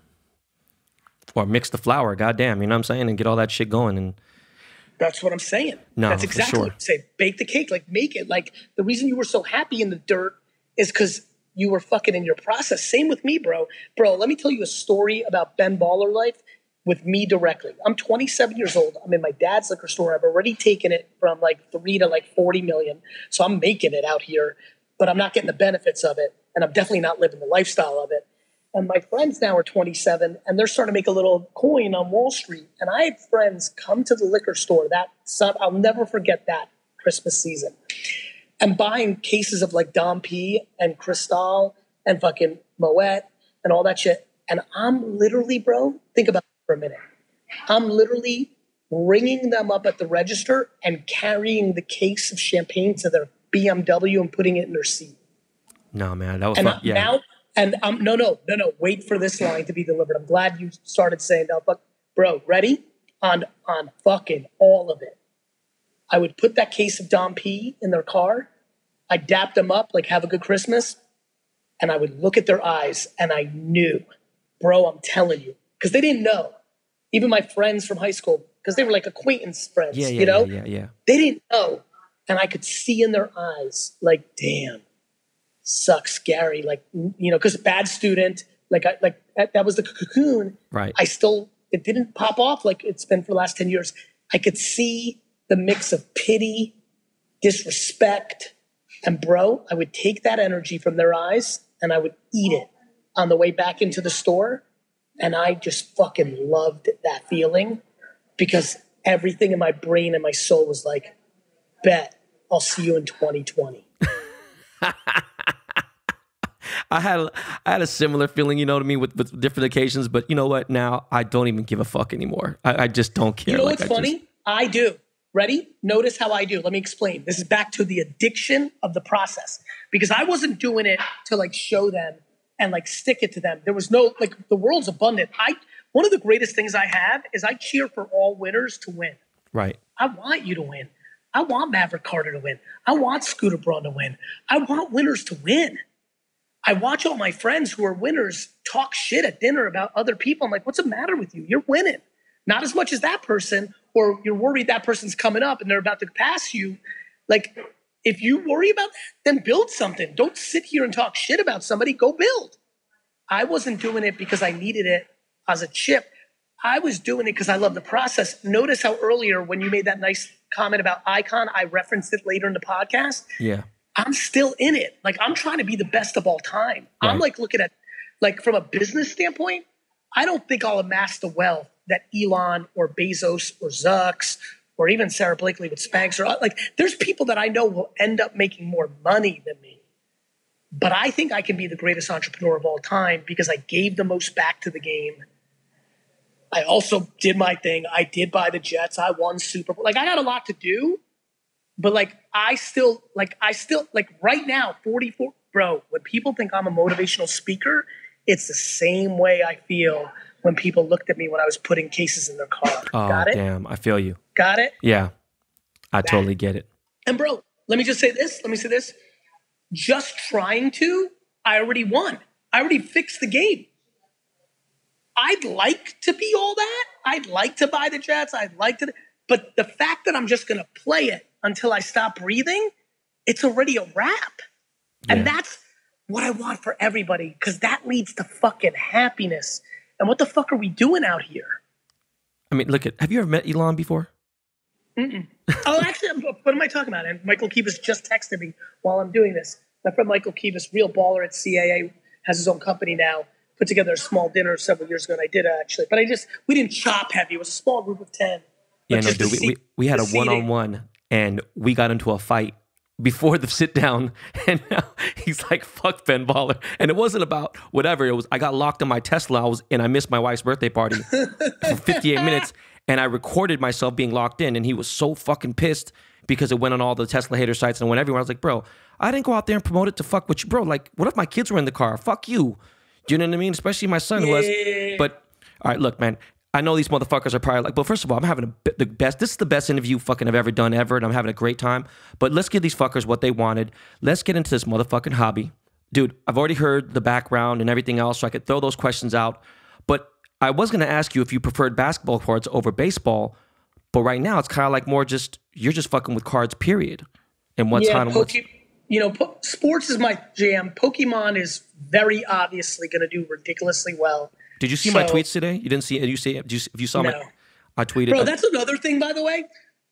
Or mix the flour, goddamn, you know what I'm saying? And get all that shit going. And that's what I'm saying. No, that's exactly what I'm saying. Bake the cake, make it. The reason you were so happy in the dirt is because you were fucking in your process. Same with me, bro. Bro, let me tell you a story about Ben Baller life with me directly. I'm 27 years old. I'm in my dad's liquor store. I've already taken it from 3 to 40 million. So I'm making it out here, but I'm not getting the benefits of it. And I'm definitely not living the lifestyle of it. And my friends now are 27 and they're starting to make a little coin on Wall Street. And I had friends come to the liquor store I'll never forget that Christmas season, and buying cases of Dom P and Cristal and fucking Moet and all that shit. And I'm literally, bro, think about it for a minute. I'm literally ringing them up at the register and carrying the case of champagne to their BMW and putting it in their seat. No, man, that was And fun. Yeah. now, and I'm no. Wait for this line to be delivered. I'm glad you started saying that. But bro, ready? On fucking all of it. I would put that case of Dom P in their car. I'd dap them up, like, have a good Christmas. And I would look at their eyes and I knew, bro, I'm telling you, because they didn't know. Even my friends from high school, because they were like acquaintance friends, you know? Yeah. They didn't know. And I could see in their eyes, like, damn, sucks, Gary. Like, you know, because bad student, that was the cocoon. Right. It didn't pop off like it's been for the last 10 years. I could see the mix of pity, disrespect, and bro, I would take that energy from their eyes and I would eat it on the way back into the store. And I just fucking loved that feeling because everything in my brain and my soul was like, bet I'll see you in 2020. I had a similar feeling, you know what I mean, with different occasions. But you know what? Now I don't even give a fuck anymore. I just don't care. You know what's funny? I do. Ready? Notice how I do. Let me explain. This is back to the addiction of the process. Because I wasn't doing it to like show them and like stick it to them. There was no, like, the world's abundant. One of the greatest things I have is I cheer for all winners to win. Right. I want you to win. I want Maverick Carter to win. I want Scooter Braun to win. I want winners to win. I watch all my friends who are winners talk shit at dinner about other people. I'm like, what's the matter with you? You're winning. Not as much as that person, or you're worried that person's coming up and they're about to pass you. Like, if you worry about that, then build something. Don't sit here and talk shit about somebody. Go build. I wasn't doing it because I needed it as a chip. I was doing it because I love the process. Notice how earlier when you made that nice comment about Icon, I referenced it later in the podcast. Yeah. I'm still in it. Like, I'm trying to be the best of all time. Right. I'm like looking at, like, from a business standpoint, I don't think I'll amass the wealth that Elon or Bezos or Zucks or even Sarah Blakely with Spanx or, like, there's people that I know will end up making more money than me. But I think I can be the greatest entrepreneur of all time because I gave the most back to the game. I also did my thing. I did buy the Jets. I won Super Bowl. Like, I got a lot to do. But like, I still right now, 44, bro, when people think I'm a motivational speaker, it's the same way I feel when people looked at me when I was putting cases in their car. Oh, Got it? Damn. I feel you. Got it? Yeah. I totally get it. And bro, let me say this. Just trying to, I already won. I already fixed the game. I'd like to be all that. I'd like to buy the Jets. But the fact that I'm just going to play it until I stop breathing, it's already a wrap. Yeah. And that's what I want for everybody, because that leads to fucking happiness. And what the fuck are we doing out here? I mean, have you ever met Elon before? Mm-mm. Oh, actually, what am I talking about? And Michael Kivas just texted me while I'm doing this. My friend Michael Kivas, real baller at CAA, has his own company now, put together a small dinner several years ago, and I did actually. But we didn't chop heavy. It was a small group of 10. Yeah, no, dude, we had a one-on-one, and we got into a fight before the sit-down, and now he's like, fuck Ben Baller. And it wasn't about whatever. It was, I got locked in my Tesla, and I missed my wife's birthday party for 58 minutes, and I recorded myself being locked in, and he was so fucking pissed because it went on all the Tesla hater sites and went everywhere. I was like, bro, I didn't go out there and promote it to fuck with you. Bro, like, what if my kids were in the car? Fuck you. Do you know what I mean? Especially my son who was. But, all right, look, man. I know these motherfuckers are probably like, but first of all, I'm having the best. This is the best interview fucking I've ever done ever, and I'm having a great time. But let's give these fuckers what they wanted. Let's get into this motherfucking hobby. Dude, I've already heard the background and everything else, so I could throw those questions out. But I was going to ask you if you preferred basketball cards over baseball, but right now it's kind of like more just, you're just fucking with cards, period. And what's kind of sports is my jam. Pokemon is very obviously going to do ridiculously well. Did you see my tweets today? You didn't see it? If you saw no. I tweeted. Bro, that's another thing, by the way.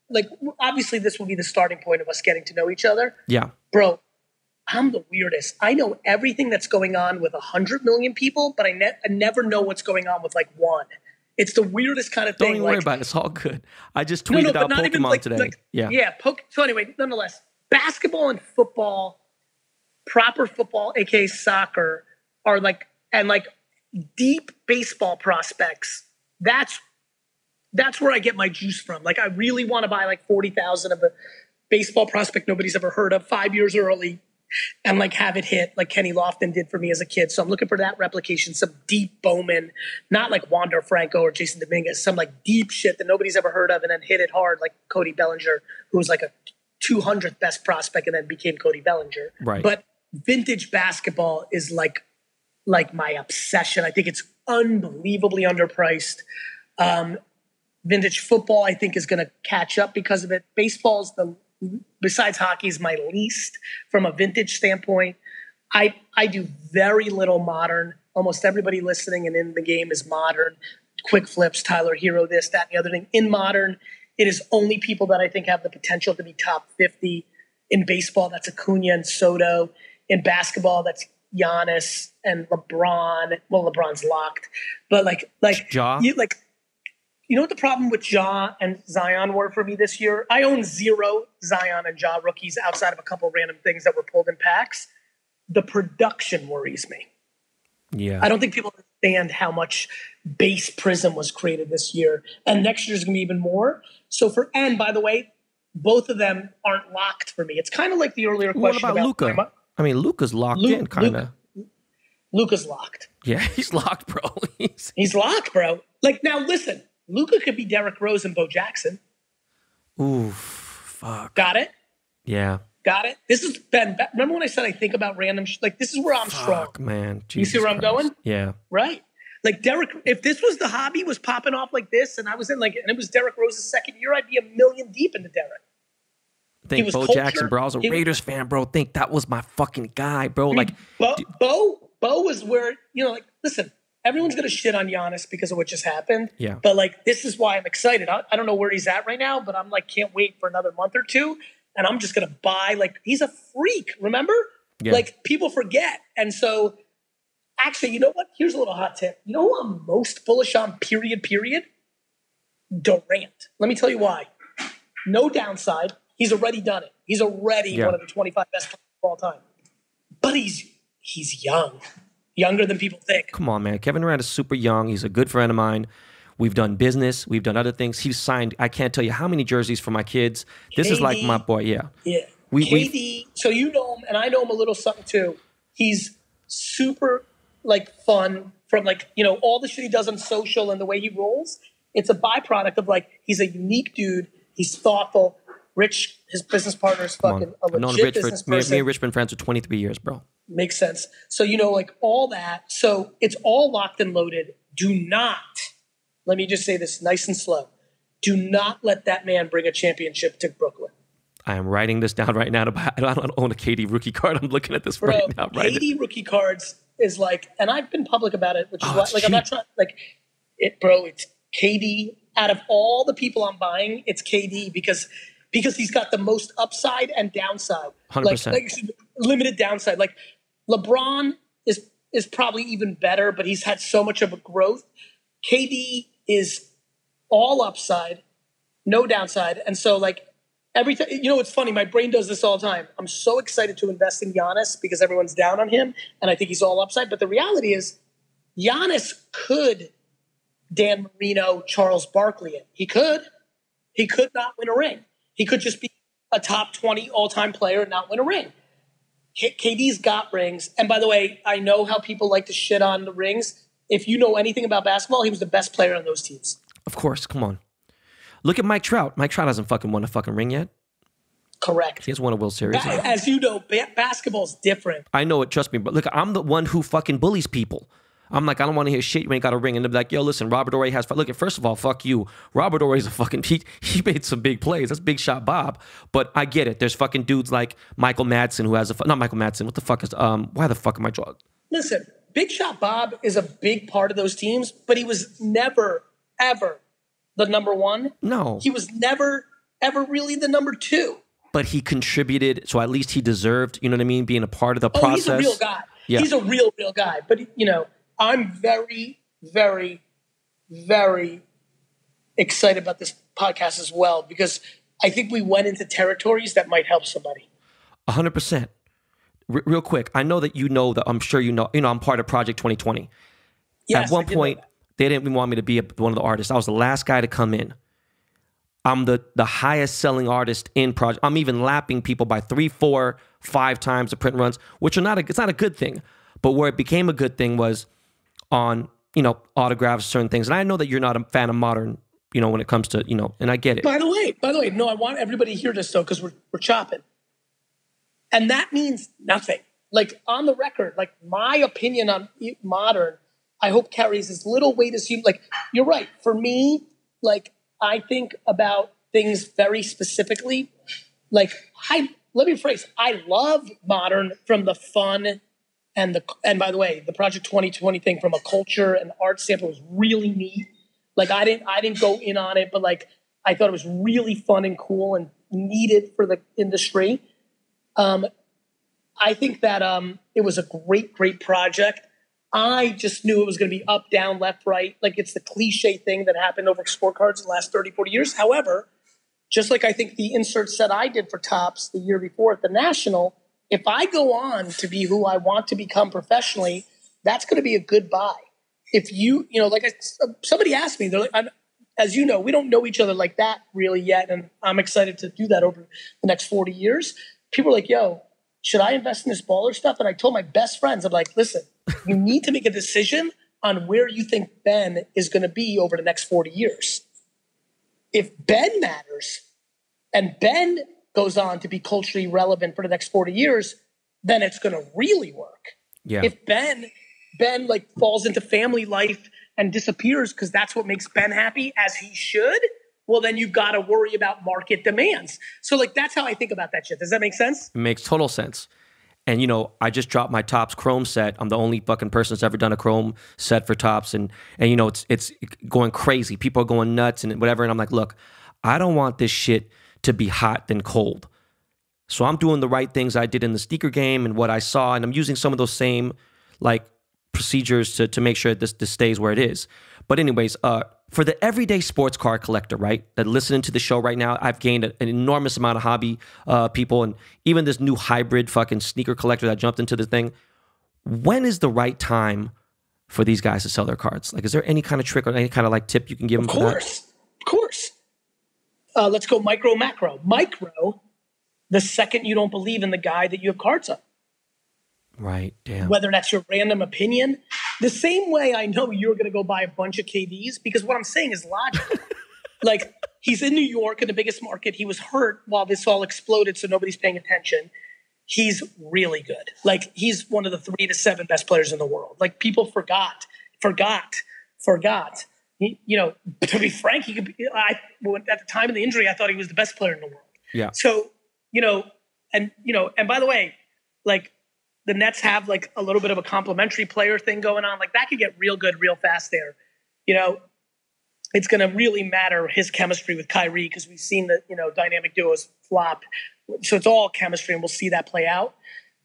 Like, obviously, this will be the starting point of us getting to know each other. Yeah. Bro, I'm the weirdest. I know everything that's going on with 100 million people, but I never know what's going on with, like, one. It's the weirdest kind of thing. Don't even worry about it. It's all good. I just tweeted out Pokemon today. Yeah. So anyway, nonetheless, basketball and football, proper football, aka soccer, are like, and like, deep baseball prospects, that's where I get my juice from. Like, I really want to buy like 40,000 of a baseball prospect nobody's ever heard of 5 years early and like have it hit like Kenny Lofton did for me as a kid. So I'm looking for that replication, some deep Bowman, not like Wander Franco or Jason Dominguez, some like deep shit that nobody's ever heard of and then hit it hard like Cody Bellinger, who was like a 200th best prospect and then became Cody Bellinger. Right. But vintage basketball is like my obsession. I think it's unbelievably underpriced. Vintage football, I think, is going to catch up because of it. Baseball's besides hockey, is my least from a vintage standpoint. I do very little modern. Almost everybody listening and in the game is modern. Quick flips, Tyler Hero, this, that, and the other thing. In modern, it is only people that I think have the potential to be top 50. In baseball, that's Acuna and Soto. In basketball, that's Giannis and LeBron. Well, LeBron's locked, but like Ja. You know what the problem with Ja and Zion were for me this year? I own 0 Zion and Ja rookies outside of a couple random things that were pulled in packs. The production worries me. Yeah. I don't think people understand how much base prism was created this year. And next year's going to be even more. And by the way, both of them aren't locked for me. It's kind of like the earlier question about Luka? I mean, Luka's locked in, kind of. Luka's locked. Yeah, he's locked, bro. He's locked, bro. Like, now listen, Luka could be Derrick Rose and Bo Jackson. Ooh, fuck. Got it? Yeah. Got it? This is Ben. Remember when I said I think about random like, this is where I'm strong. Man. You see where I'm going? Yeah. Right. Like Derrick, if this was the hobby was popping off like this and I was in and it was Derrick Rose's second year, I'd be a million deep into Derrick. Think Bo Jackson, bro. I was a Raiders fan, bro. Think that was my fucking guy, bro. Like Bo was where, listen, everyone's going to shit on Giannis because of what just happened. Yeah. But like, this is why I'm excited. I don't know where he's at right now, but I'm like, can't wait for another month or two. And I'm just going to buy, like, he's a freak, remember? Yeah. Like, people forget. And so, actually, you know what? Here's a little hot tip. You know who I'm most bullish on, period? Durant. Let me tell you why. No downside. He's already done it. He's already one of the 25 best players of all time. But he's young. Younger than people think. Come on, man. Kevin Durant is super young. He's a good friend of mine. We've done business. We've done other things. He's signed, I can't tell you how many jerseys for my kids. This is like my boy, yeah. Yeah. KD, so you know him, and I know him a little something too. He's super, like, fun from, like, all the shit he does on social and the way he rolls. It's a byproduct of, like, he's a unique dude. He's thoughtful. Rich, his business partner is fucking a legit business person. Me and Rich been friends for 23 years, bro. Makes sense. So, like, all that. So it's all locked and loaded. Do not, let me just say this nice and slow. Do not let that man bring a championship to Brooklyn. I am writing this down right now. I don't own a KD rookie card. I'm looking at this right now. KD rookie cards is like, and I've been public about it, which is why, like, I'm not trying, like, it's KD. Out of all the people I'm buying, it's KD because he's got the most upside and downside. 100%. Like limited downside. Like, LeBron is probably even better, but he's had so much of a growth. KD is all upside, no downside. And so, like, everything, it's funny. My brain does this all the time. I'm so excited to invest in Giannis because everyone's down on him, and I think he's all upside. But the reality is, Giannis could Dan Marino, Charles Barkley it. He could not win a ring. He could just be a top 20 all-time player and not win a ring. KD's got rings. And by the way, I know how people like to shit on the rings. If you know anything about basketball, he was the best player on those teams. Of course. Come on. Look at Mike Trout. Mike Trout hasn't fucking won a fucking ring yet. Correct. He has won a World Series. As you know, basketball's different. I know it. Trust me. But look, I'm the one who fucking bullies people. I'm like, I don't want to hear shit. You ain't got a ring. And they're like, yo, listen, Robert Horry has... Look, first of all, fuck you. Robert Horry's a fucking... He made some big plays. That's Big Shot Bob. But I get it. There's fucking dudes like Michael Madsen who has a... Not Michael Madsen. What the fuck is... Why the fuck am I drawing? Listen, Big Shot Bob is a big part of those teams, but he was never, ever the number one. No. He was never, ever really the number two. But he contributed, so at least he deserved, you know what I mean, being a part of the process. He's a real guy. Yeah. He's a real guy. But, I'm very, very, very excited about this podcast as well because I think we went into territories that might help somebody. 100%. Real quick, I know that I'm sure I'm part of Project 2020. At Yes, I one did know point, that. they didn't even want me to be one of the artists. I was the last guy to come in. I'm the highest selling artist in project. I'm even lapping people by 3, 4, 5 times the print runs, which are it's not a good thing. But where it became a good thing was on, autographs, certain things. And I know that you're not a fan of modern, when it comes to, and I get it. By the way, no, I want everybody to hear this though, because we're chopping. And that means nothing. Like on the record, like my opinion on modern, I hope carries as little weight as you. Like you're right. For me, like I think about things very specifically. Like let me rephrase. I love modern from the fun and by the way, the Project 2020 thing from a culture and art standpoint was really neat. Like I didn't go in on it, but like I thought it was really fun and cool and needed for the industry. I think that it was a great project. I just knew it was going to be up, down, left, right. Like it's the cliche thing that happened over scorecards in the last 30, 40 years. However, just like I think the insert set I did for Topps the year before at the National, if I go on to be who I want to become professionally, that's going to be a good buy. If somebody asked me, they're like, as you know, we don't know each other like that really yet. And I'm excited to do that over the next 40 years. People are like, yo, should I invest in this baller stuff? And I told my best friends, I'm like, listen, you need to make a decision on where you think Ben is going to be over the next 40 years. If Ben matters and Ben goes on to be culturally relevant for the next 40 years, then it's going to really work. Yeah. If Ben like falls into family life and disappears because that's what makes Ben happy, as he should, well, then you've got to worry about market demands. So like, that's how I think about that shit. Does that make sense? It makes total sense. And, I just dropped my Topps Chrome set. I'm the only fucking person that's ever done a Chrome set for Topps. And it's going crazy. People are going nuts and whatever. And I'm like, look, I don't want this shit to be hot than cold. So I'm doing the right things I did in the sneaker game and what I saw. And I'm using some of those same, like, procedures to make sure this stays where it is. But anyways, for the everyday sports car collector, right, that listening to the show right now, I've gained an enormous amount of hobby people, and even this new hybrid fucking sneaker collector that jumped into the thing. When is the right time for these guys to sell their cards? Like, is there any kind of trick or any kind of like tip you can give them for that? Of course. Let's go micro, macro. Micro, the second you don't believe in the guy that you have cards on. Right, damn. Whether that's your random opinion. The same way I know you're going to go buy a bunch of KDs, because what I'm saying is logical. Like, he's in New York in the biggest market. He was hurt while this all exploded, so nobody's paying attention. He's really good. Like, he's one of the 3 to 7 best players in the world. Like, people forgot. He, to be frank, he could be, at the time of the injury, I thought he was the best player in the world. Yeah. So, and by the way, like, the Nets have like a little bit of a complimentary player thing going on. Like that could get real good real fast there. It's going to really matter his chemistry with Kyrie, because we've seen the, dynamic duos flop. So it's all chemistry, and we'll see that play out.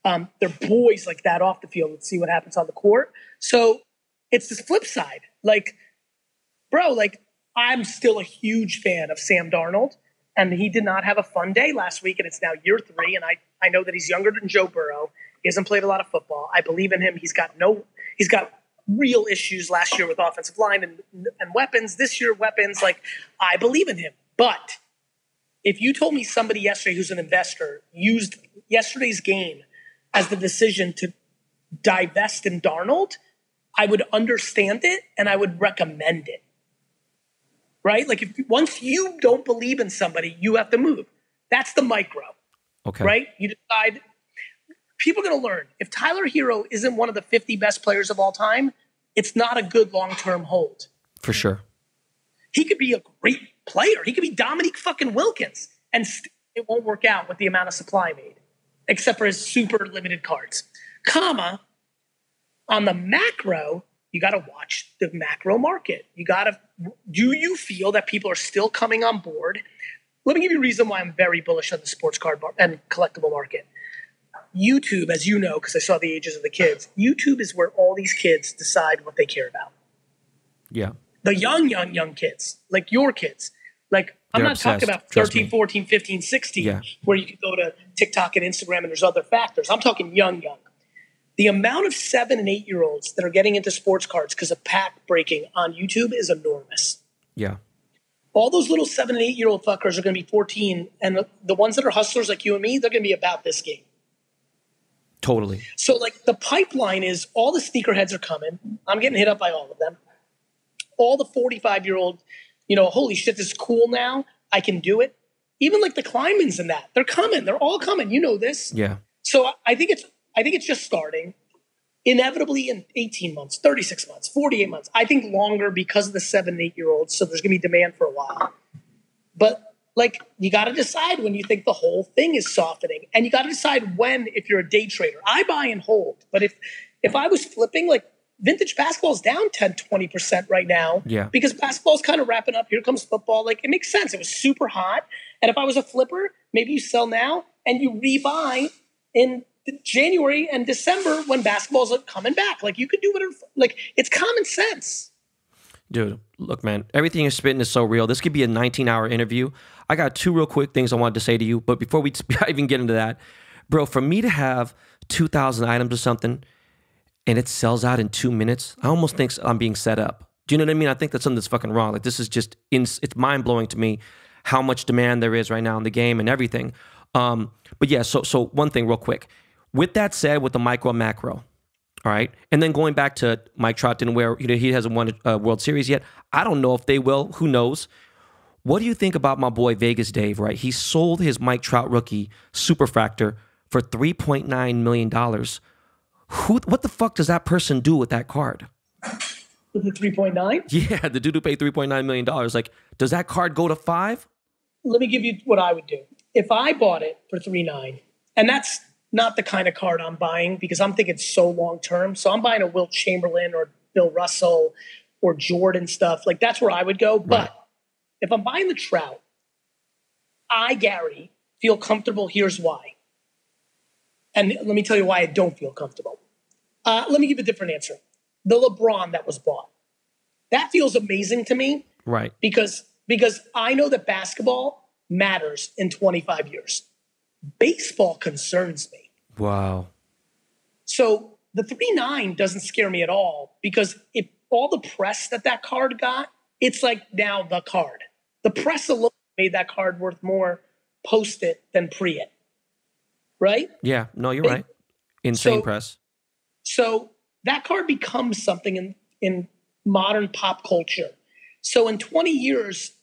They're boys like that off the field. Let's see what happens on the court. So it's this flip side. Like, bro, like I'm still a huge fan of Sam Darnold, and he did not have a fun day last week, and it's now year 3. And I know that he's younger than Joe Burrow. He hasn't played a lot of football. I believe in him. He's got real issues last year with offensive line and weapons. This year, weapons. Like, I believe in him. But if you told me somebody yesterday who's an investor used yesterday's game as the decision to divest in Darnold, I would understand it and I would recommend it. Right? Like, once you don't believe in somebody, you have to move. That's the micro. Okay. Right? You decide. People are going to learn. If Tyler Hero isn't one of the 50 best players of all time, it's not a good long-term hold. For sure. He could be a great player. He could be Dominique fucking Wilkins, and it won't work out with the amount of supply made, except for his super limited cards. On the macro, you got to watch the macro market. Do you feel that people are still coming on board? Let me give you a reason why I'm very bullish on the sports card and collectible market. YouTube, as you know, because I saw the ages of the kids, YouTube is where all these kids decide what they care about. Yeah. The young kids, like your kids. Like, I'm not talking about 13, 14, 15, 16, where you can go to TikTok and Instagram and there's other factors. I'm talking young. The amount of 7 and 8-year-olds that are getting into sports cards because of pack breaking on YouTube is enormous. Yeah. All those little 7 and 8-year-old fuckers are going to be 14, and the ones that are hustlers like you and me, they're going to be about this game. Totally. So, like, the pipeline is all the sneakerheads are coming. I'm getting hit up by all of them. All the 45-year-old, holy shit, this is cool now. I can do it. Even like the Kleinmans and that, they're coming. They're all coming. You know this. Yeah. So I think it's just starting. Inevitably in 18 months, 36 months, 48 months. I think longer because of the 7 and 8-year-olds. So there's going to be demand for a while. But like, you got to decide when you think the whole thing is softening, and you got to decide when, if you're a day trader. I buy and hold, but if I was flipping, like, vintage basketball is down 10, 20% right now. Yeah. Because basketball is kind of wrapping up. Here comes football. Like, it makes sense. It was super hot. And if I was a flipper, maybe you sell now and you rebuy in January and December when basketball's like coming back. Like, you could do whatever. Like, it's common sense. Dude, look, man, everything you're spitting is so real. This could be a 19-hour interview. I got 2 real quick things I wanted to say to you. But before we even get into that, bro, for me to have 2,000 items or something and it sells out in 2 minutes, I almost think I'm being set up. Do you know what I mean? I think that's something that's fucking wrong. Like, this is just, it's mind-blowing to me how much demand there is right now in the game and everything. But yeah, so one thing real quick. With that said, with the micro and macro, all right? And then going back to Mike Trout didn't wear, he hasn't won a World Series yet. I don't know if they will. Who knows? What do you think about my boy Vegas Dave, right? He sold his Mike Trout rookie Superfractor for $3.9 million. What the fuck does that person do with that card? With the 3.9? Yeah, the dude who paid $3.9 million. Like, does that card go to 5? Let me give you what I would do. If I bought it for 3.9, and that's not the kind of card I'm buying because I'm thinking so long term. So I'm buying a Wilt Chamberlain or Bill Russell or Jordan stuff. Like, that's where I would go. Right. But if I'm buying the Trout, I, Gary, feel comfortable. Here's why. And let me tell you why I don't feel comfortable. Let me give a different answer. The LeBron that was bought. That feels amazing to me. Right. Because I know that basketball matters in 25 years. Baseball concerns me. Wow. So the 3.9 doesn't scare me at all because if all the press that card got, it's like now the card. The press alone made that card worth more post it than pre it. Right? Yeah. No, you're right. Insane press. So that card becomes something in modern pop culture. So in 20 years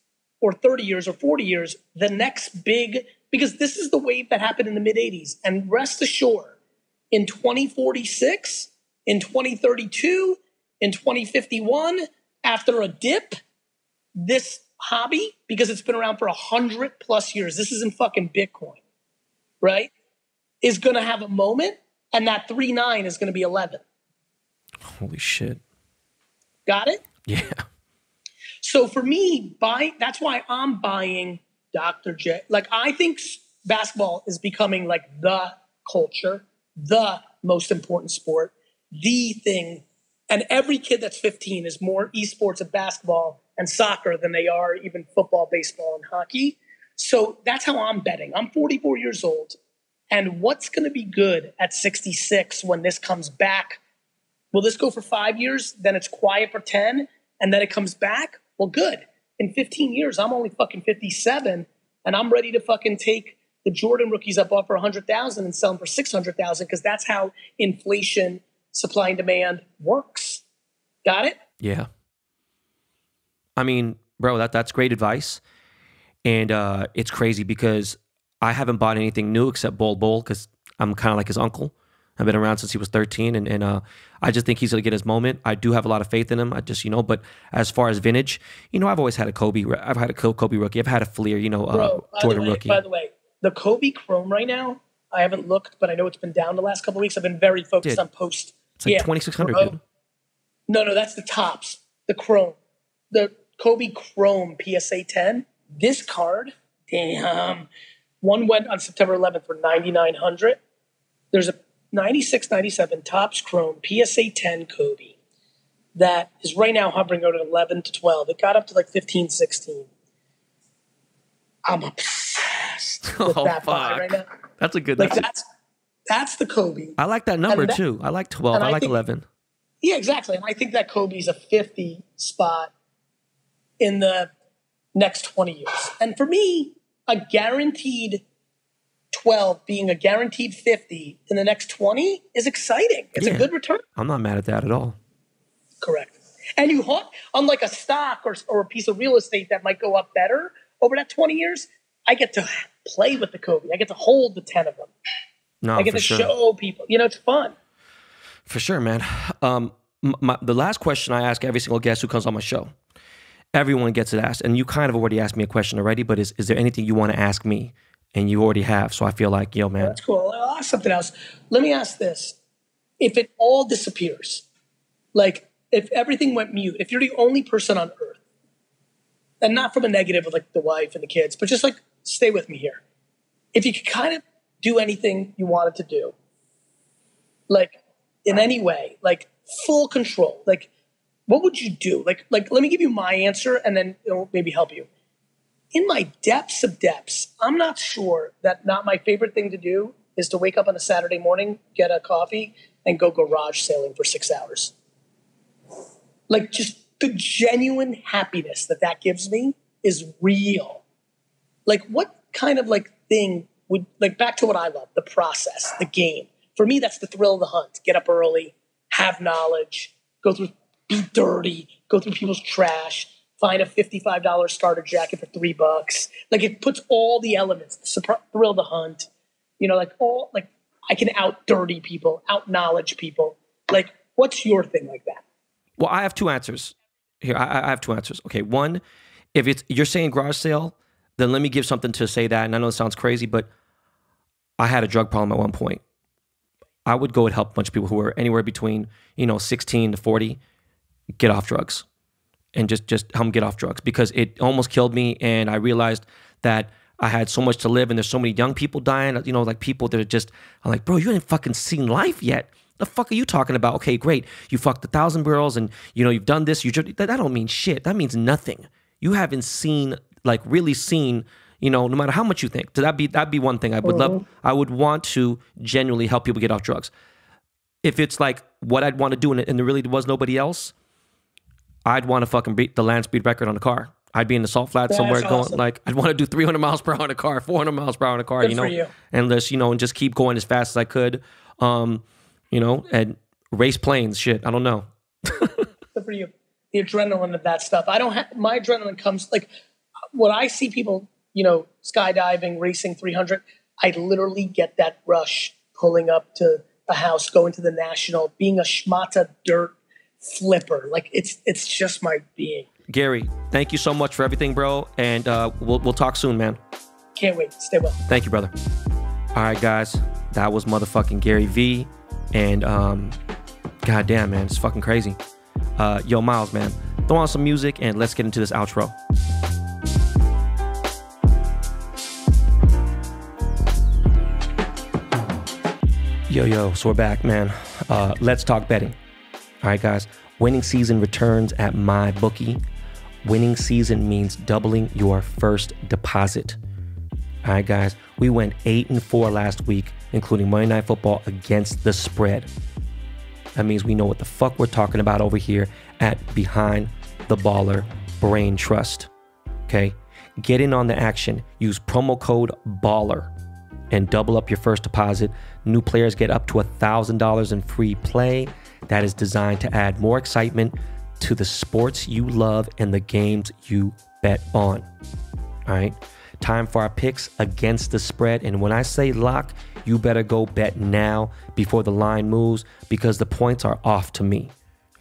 or 30 years or 40 years, the next big, because this is the wave that happened in the mid 80s. And rest assured, in 2046, in 2032, in 2051, after a dip, this hobby, because it's been around for 100+ years, this isn't fucking Bitcoin, right? Is going to have a moment, and that 3.9 is going to be 11. Holy shit. Got it? Yeah. So for me, that's why I'm buying Dr. J. Like, I think basketball is becoming like the culture, the most important sport, the thing. And every kid that's 15 is more esports of basketball and soccer than they are even football, baseball, and hockey. So that's how I'm betting. I'm 44 years old. And what's going to be good at 66 when this comes back? Will this go for 5 years? Then it's quiet for 10, and then it comes back? Well, good. In 15 years, I'm only fucking 57, and I'm ready to fucking take the Jordan rookies I bought for $100,000 and sell them for $600,000 because that's how inflation, supply and demand works. Got it? Yeah. I mean, bro, that's great advice. And it's crazy because I haven't bought anything new except Bol Bol because I'm kind of like his uncle. I've been around since he was 13, and I just think he's going to get his moment. I do have a lot of faith in him. I just, but as far as vintage, I've always had a Kobe. I've had a Kobe rookie. I've had a Fleer, Jordan rookie. By the way, the Kobe Chrome right now, I haven't looked, but I know it's been down the last couple of weeks. I've been very focused on post. It's like 2,600, dude. No, that's the tops. The Chrome. The Kobe Chrome PSA 10. This card, damn. One went on September 11th for $9,900. There's a 96, 97 Topps Chrome PSA 10 Kobe that is right now hovering out at 11 to 12. It got up to like 15, 16. I'm obsessed with that buy right now. That's a good. Like That's the Kobe. I like that number too. I like 12. I like 11. Yeah, exactly. And I think that Kobe's a 50 spot in the next 20 years. And for me, a guaranteed 12 being a guaranteed 50 in the next 20 is exciting. It's a good return. I'm not mad at that at all. Correct. And unlike a stock or a piece of real estate that might go up better over that 20 years, I get to play with the Kobe. I get to hold the 10 of them. No, I get to show people. It's fun. For sure, man. The last question I ask every single guest who comes on my show, everyone gets it asked, and you kind of already asked me a question already, but is there anything you want to ask me? And you already have, so I feel like, man. That's cool. I'll ask something else. Let me ask this. If it all disappears, like if everything went mute, if you're the only person on earth, and not from a negative of like the wife and the kids, but just like, stay with me here. If you could kind of do anything you wanted to do, like in any way, like full control, like what would you do? Like let me give you my answer and then it'll maybe help you. In my depths of depths, I'm not sure that not my favorite thing to do is to wake up on a Saturday morning, get a coffee, and go garage sailing for 6 hours. Like just the genuine happiness that gives me is real. Like what kind of like thing would, like back to what I love, the process, the game. For me, that's the thrill of the hunt. Get up early, have knowledge, be dirty, go through people's trash, find a $55 starter jacket for $3. Like it puts all the elements, the thrill of the hunt, I can out dirty people, out knowledge people. Like, what's your thing like that? Well, I have two answers here. I have two answers. Okay, one, if you're saying garage sale, then let me give something to say that. And I know it sounds crazy, but I had a drug problem at one point. I would go and help a bunch of people who were anywhere between 16 to 40 get off drugs, and just help them get off drugs, because it almost killed me. And I realized that I had so much to live, and there's so many young people dying, like people that are just, I'm like, bro, you ain't fucking seen life yet. The fuck are you talking about? Okay, great. You fucked 1,000 girls and, you've done this. That don't mean shit. That means nothing. You haven't seen, really seen, no matter how much you think. So that'd be one thing I would love. I would want to genuinely help people get off drugs. If it's like what I'd want to do and there really was nobody else, I'd want to fucking beat the land speed record on a car. I'd be in the salt flat somewhere going, I'd want to do 300 miles per hour in a car, 400 miles per hour in a car, Good for you. and just keep going as fast as I could, and race planes, shit. I don't know. Good for you. The adrenaline of that stuff. My adrenaline comes, when I see people, skydiving, racing 300, I literally get that rush pulling up to the house, going to the National, being a schmata dirt flipper. It's just my being. Gary, thank you so much for everything, bro. And we'll talk soon, man. Can't wait. Stay well. Thank you, brother. All right, guys. That was motherfucking GaryVee. And goddamn, man, it's fucking crazy. Yo, Miles, man, throw on some music and let's get into this outro. Yo, so we're back, man. Let's talk betting. All right, guys. Winning season returns at MyBookie. Winning season means doubling your first deposit. All right, guys. We went 8-4 last week, including Monday Night Football against the spread. That means we know what the fuck we're talking about over here at Behind the Baller Brain Trust. Okay? Get in on the action. Use promo code BALLER and double up your first deposit. New players get up to $1,000 in free play. That is designed to add more excitement to the sports you love and the games you bet on. All right? Time for our picks against the spread. And when I say lock, you better go bet now before the line moves, because the points are off to me.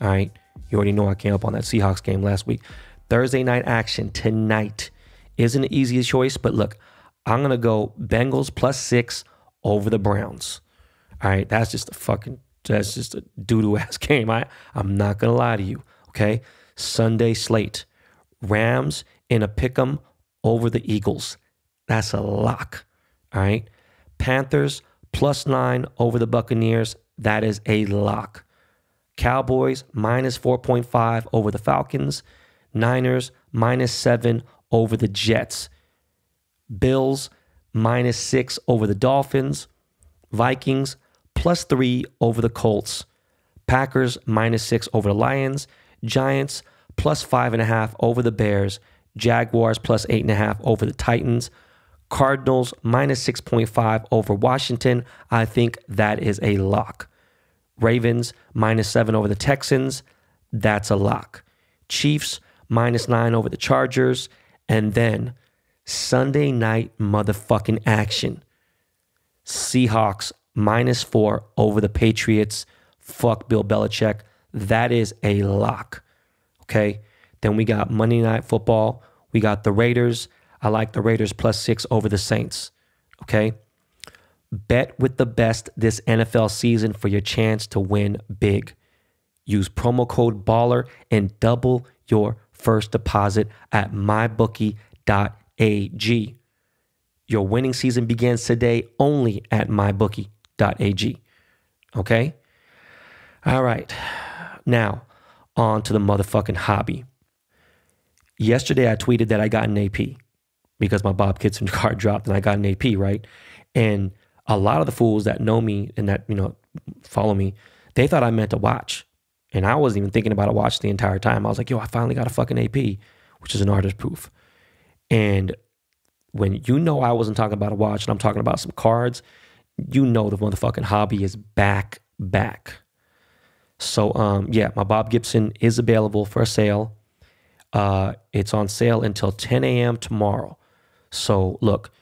All right? You already know I came up on that Seahawks game last week. Thursday night action tonight isn't the easiest choice, but look, I'm going to go Bengals +6 over the Browns. All right? That's just a doo-doo ass game. I'm not going to lie to you. Okay? Sunday slate. Rams in a pick'em over the Eagles. That's a lock. All right? Panthers +9 over the Buccaneers. That is a lock. Cowboys -4.5 over the Falcons. Niners -7 over the Jets. Bills -6 over the Dolphins. Vikings +3 over the Colts. Packers -6 over the Lions. Giants +5.5 over the Bears. Jaguars +8.5 over the Titans. Cardinals -6.5 over Washington. I think that is a lock. Ravens -7 over the Texans. That's a lock. Chiefs -9 over the Chargers. And then Sunday night motherfucking action. Seahawks -4 over the Patriots. Fuck Bill Belichick. That is a lock. Okay. Then we got Monday Night Football. We got the Raiders. I like the Raiders +6 over the Saints. Okay. Bet with the best this NFL season for your chance to win big. Use promo code BALLER and double your first deposit at mybookie.ag. Your winning season begins today only at mybookie.ag. Okay? All right. Now, on to the motherfucking hobby. Yesterday, I tweeted that I got an AP because my Bob Kitson card dropped and I got an AP, right? And a lot of the fools that know me and that, follow me, they thought I meant a watch. And I wasn't even thinking about a watch the entire time. I was like, yo, I finally got a fucking AP, which is an artist proof. And when I wasn't talking about a watch and I'm talking about some cards, the motherfucking hobby is back. So, yeah, my Bob Gibson is available for a sale. It's on sale until 10 a.m. tomorrow. So, look,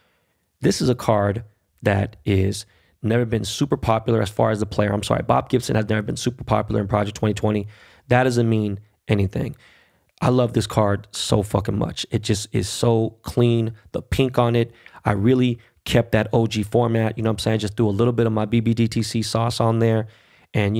this is a card that is never been super popular as far as the player. I'm sorry, Bob Gibson has never been super popular in Project 2020. That doesn't mean anything. I love this card so fucking much. It just is so clean. The pink on it, I really kept that OG format. You know what I'm saying? Just threw a little bit of my BBDTC sauce on there and,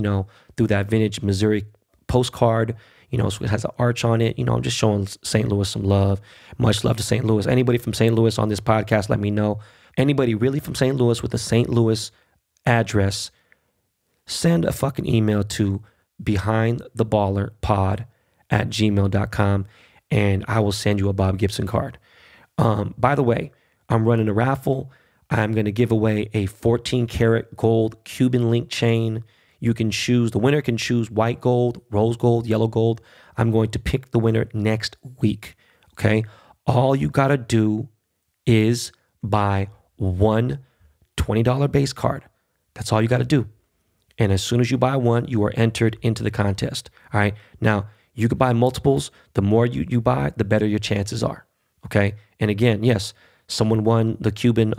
threw that vintage Missouri postcard. So it has an arch on it. I'm just showing St. Louis some love. Much love to St. Louis. Anybody from St. Louis on this podcast, let me know. Anybody really from St. Louis with a St. Louis address, send a fucking email to behindtheballerpod@gmail.com and I will send you a Bob Gibson card. By the way, I'm running a raffle. I'm going to give away a 14 karat gold Cuban link chain. The winner can choose white gold, rose gold, yellow gold. I'm going to pick the winner next week. Okay. All you got to do is buy one $20 base card. That's all you got to do. And as soon as you buy one, you are entered into the contest. All right. Now, you could buy multiples. The more you buy, the better your chances are. Okay. And again, yes, someone won the Cuban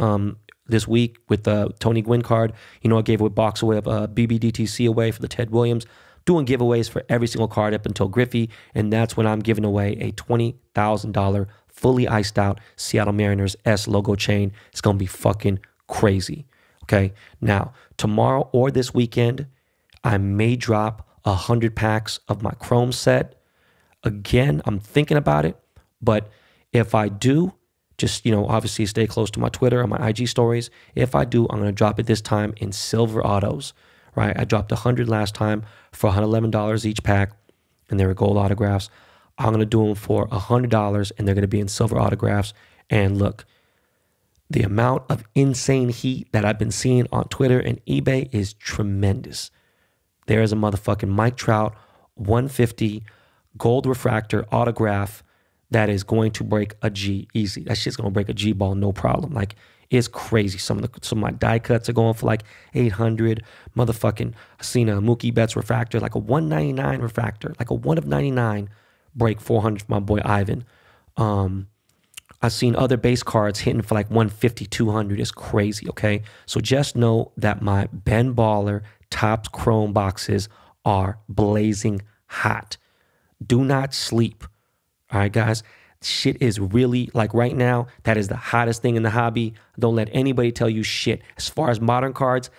this week with the Tony Gwynn card. I gave a box away of BBDTC away for the Ted Williams. Doing giveaways for every single card up until Griffey. And that's when I'm giving away a $20,000 fully iced out Seattle Mariners S logo chain. It's going to be fucking crazy. Okay. Now, tomorrow or this weekend, I may drop 100 packs of my Chrome set. Again, I'm thinking about it, but if I do, just, obviously stay close to my Twitter or my IG stories. If I do, I'm going to drop it this time in silver autos, right? I dropped 100 last time for $111 each pack, and they were gold autographs. I'm going to do them for $100, and they're going to be in silver autographs. And look, the amount of insane heat that I've been seeing on Twitter and eBay is tremendous. There is a motherfucking Mike Trout 150 gold refractor autograph that is going to break a G easy. That shit's going to break a G ball, no problem. Like, it's crazy. Some of my die cuts are going for like 800. Motherfucking, I seen a Mookie Betts refractor, like a 199 refractor, like a 1 of 99, break 400 for my boy Ivan. I've seen other base cards hitting for like 150, 200. It's crazy, okay? So just know that my Ben Baller Topps Chrome boxes are blazing hot. Do not sleep. All right, guys, shit is really, like right now, that is the hottest thing in the hobby. Don't let anybody tell you shit. As far as modern cards,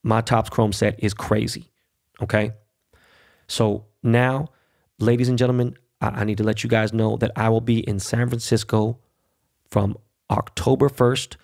my Topps Chrome set is crazy, okay? So now, ladies and gentlemen, I need to let you guys know that I will be in San Francisco from October 1st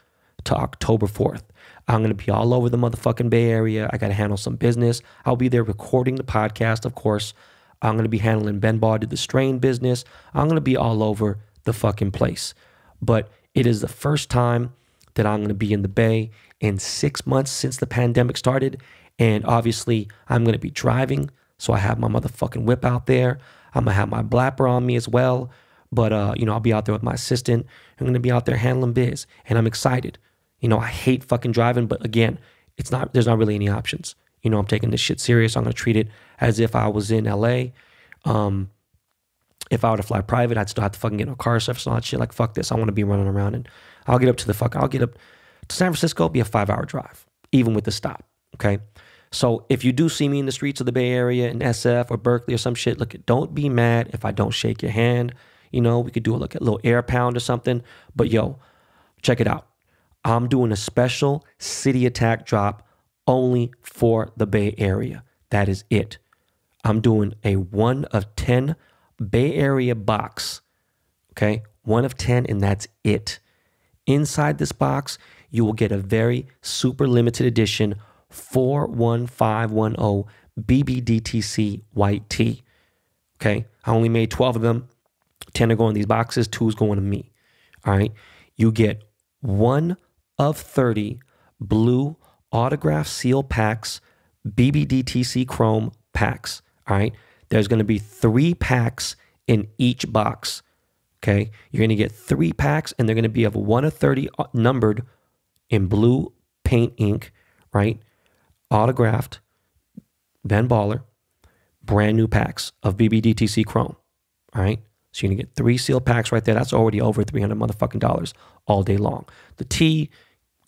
to October 4th. I'm going to be all over the motherfucking Bay Area. I got to handle some business. I'll be there recording the podcast, of course. I'm going to be handling Ben Ball did the strain business. I'm going to be all over the fucking place. But it is the first time that I'm going to be in the Bay in 6 months since the pandemic started. And obviously, I'm going to be driving. So I have my motherfucking whip out there. I'm going to have my blapper on me as well. But, I'll be out there with my assistant. I'm going to be out there handling biz. And I'm excited. I hate fucking driving. But again, there's not really any options. I'm taking this shit serious. I'm going to treat it as if I was in LA. If I were to fly private, I'd still have to fucking get in a car service and all that shit. Like, fuck this. I want to be running around. And I'll get up to San Francisco. It'll be a 5-hour drive, even with the stop. Okay. So if you do see me in the streets of the Bay Area in SF or Berkeley or some shit, look, don't be mad if I don't shake your hand. We could do a little air pound or something. But yo, check it out. I'm doing a special City Attack drop only for the Bay Area. That is it. I'm doing a 1 of 10 Bay Area box. Okay. 1 of 10, and that's it. Inside this box, you will get a very super limited edition 41510 BBDTC white tee. Okay. I only made 12 of them. 10 are going in these boxes. 2 is going to me. All right. You get 1 of 30 blue autograph seal packs, BBDTC chrome packs. All right. There's going to be 3 packs in each box. Okay. You're going to get 3 packs, and they're going to be of 1 of 30 numbered in blue paint ink, right? Autographed, Ben Baller, brand new packs of BBDTC chrome. All right. So you're going to get 3 sealed packs right there. That's already over $300 motherfucking dollars all day long. The tee,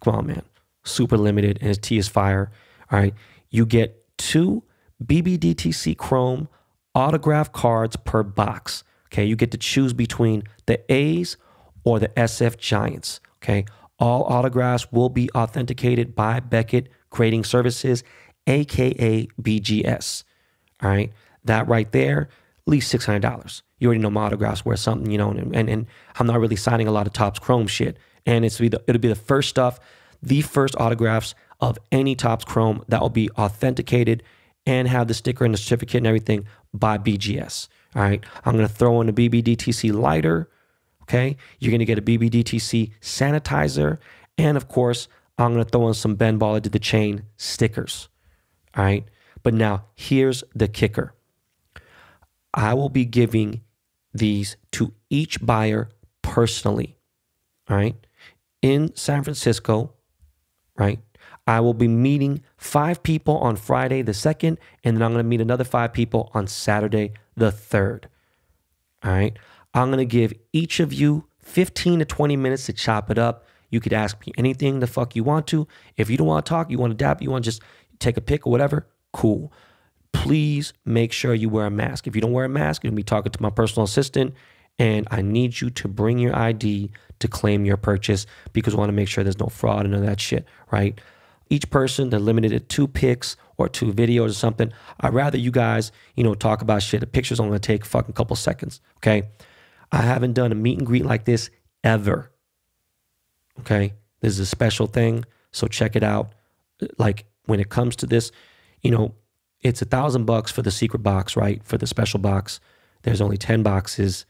come on, man. Super limited, and his tee is fire. All right. You get 2 BBDTC chrome autograph cards per box. Okay. You get to choose between the A's or the SF Giants. Okay. All autographs will be authenticated by Beckett Grading Services, aka BGS. All right. That right there, at least $600. You already know my autographs worth something, and I'm not really signing a lot of Topps Chrome shit. And it'll be the first stuff, the first autographs of any Topps Chrome that will be authenticated and have the sticker and the certificate and everything by BGS. All right. I'm going to throw in a BBDTC lighter. Okay. You're going to get a BBDTC sanitizer. And of course, I'm going to throw in some Ben Baller Did the Chain stickers. All right. But now here's the kicker. I will be giving these to each buyer personally. All right. In San Francisco. Right. I will be meeting 5 people on Friday the 2nd, and then I'm going to meet another 5 people on Saturday the 3rd. All right. I'm going to give each of you 15 to 20 minutes to chop it up. You could ask me anything the fuck you want to. If you don't want to talk, you want to dap, you want to just take a pic or whatever, cool. Please make sure you wear a mask. If you don't wear a mask, you're going to be talking to my personal assistant, and I need you to bring your ID to claim your purchase because we want to make sure there's no fraud and none of that shit, right? Each person, they're limited to 2 pics or 2 videos or something. I'd rather you guys, talk about shit. A picture's only going to take a fucking couple seconds, okay? I haven't done a meet and greet like this ever, okay? This is a special thing, so check it out. Like, when it comes to this, it's $1,000 for the secret box, right? For the special box. There's only 10 boxes.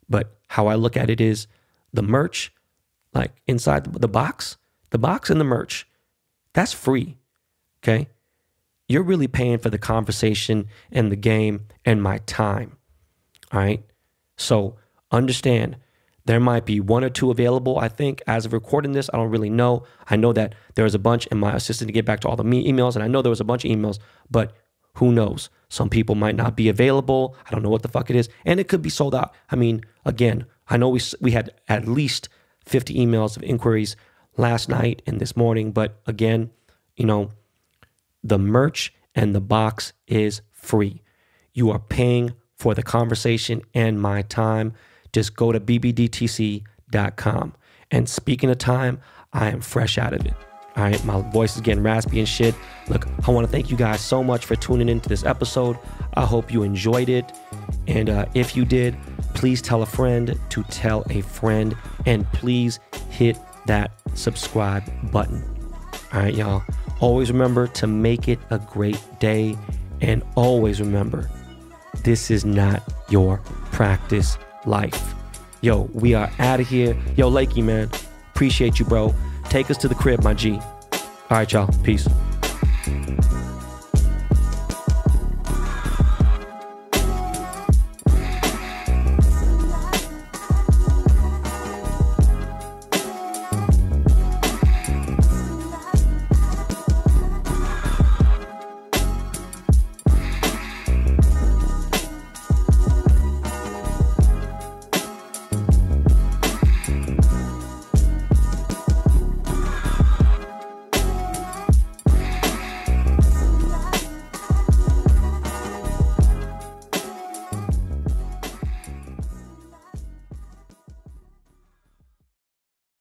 But how I look at it is the merch, like inside the box and the merch, that's free, okay? You're really paying for the conversation and the game and my time, all right? So understand, there might be 1 or 2 available, I think, as of recording this. I don't really know. I know that there was a bunch, and my assistant to get back to all the emails, and I know there was a bunch of emails, but who knows? Some people might not be available. I don't know what the fuck it is. And it could be sold out. I mean, again, I know we had at least 50 emails of inquiries last night and this morning. But again, the merch and the box is free. You are paying for the conversation and my time. Just go to bbdtc.com. And speaking of time, I am fresh out of it. All right, my voice is getting raspy and shit. Look, I want to thank you guys so much for tuning into this episode. I hope you enjoyed it. And if you did, please tell a friend to tell a friend. And please hit that subscribe button. All right, y'all. Always remember to make it a great day. And always remember, this is not your practice life. Yo, we are out of here. Yo, Lakey, man, appreciate you, bro. take us to the crib, my G. All right, y'all. Peace.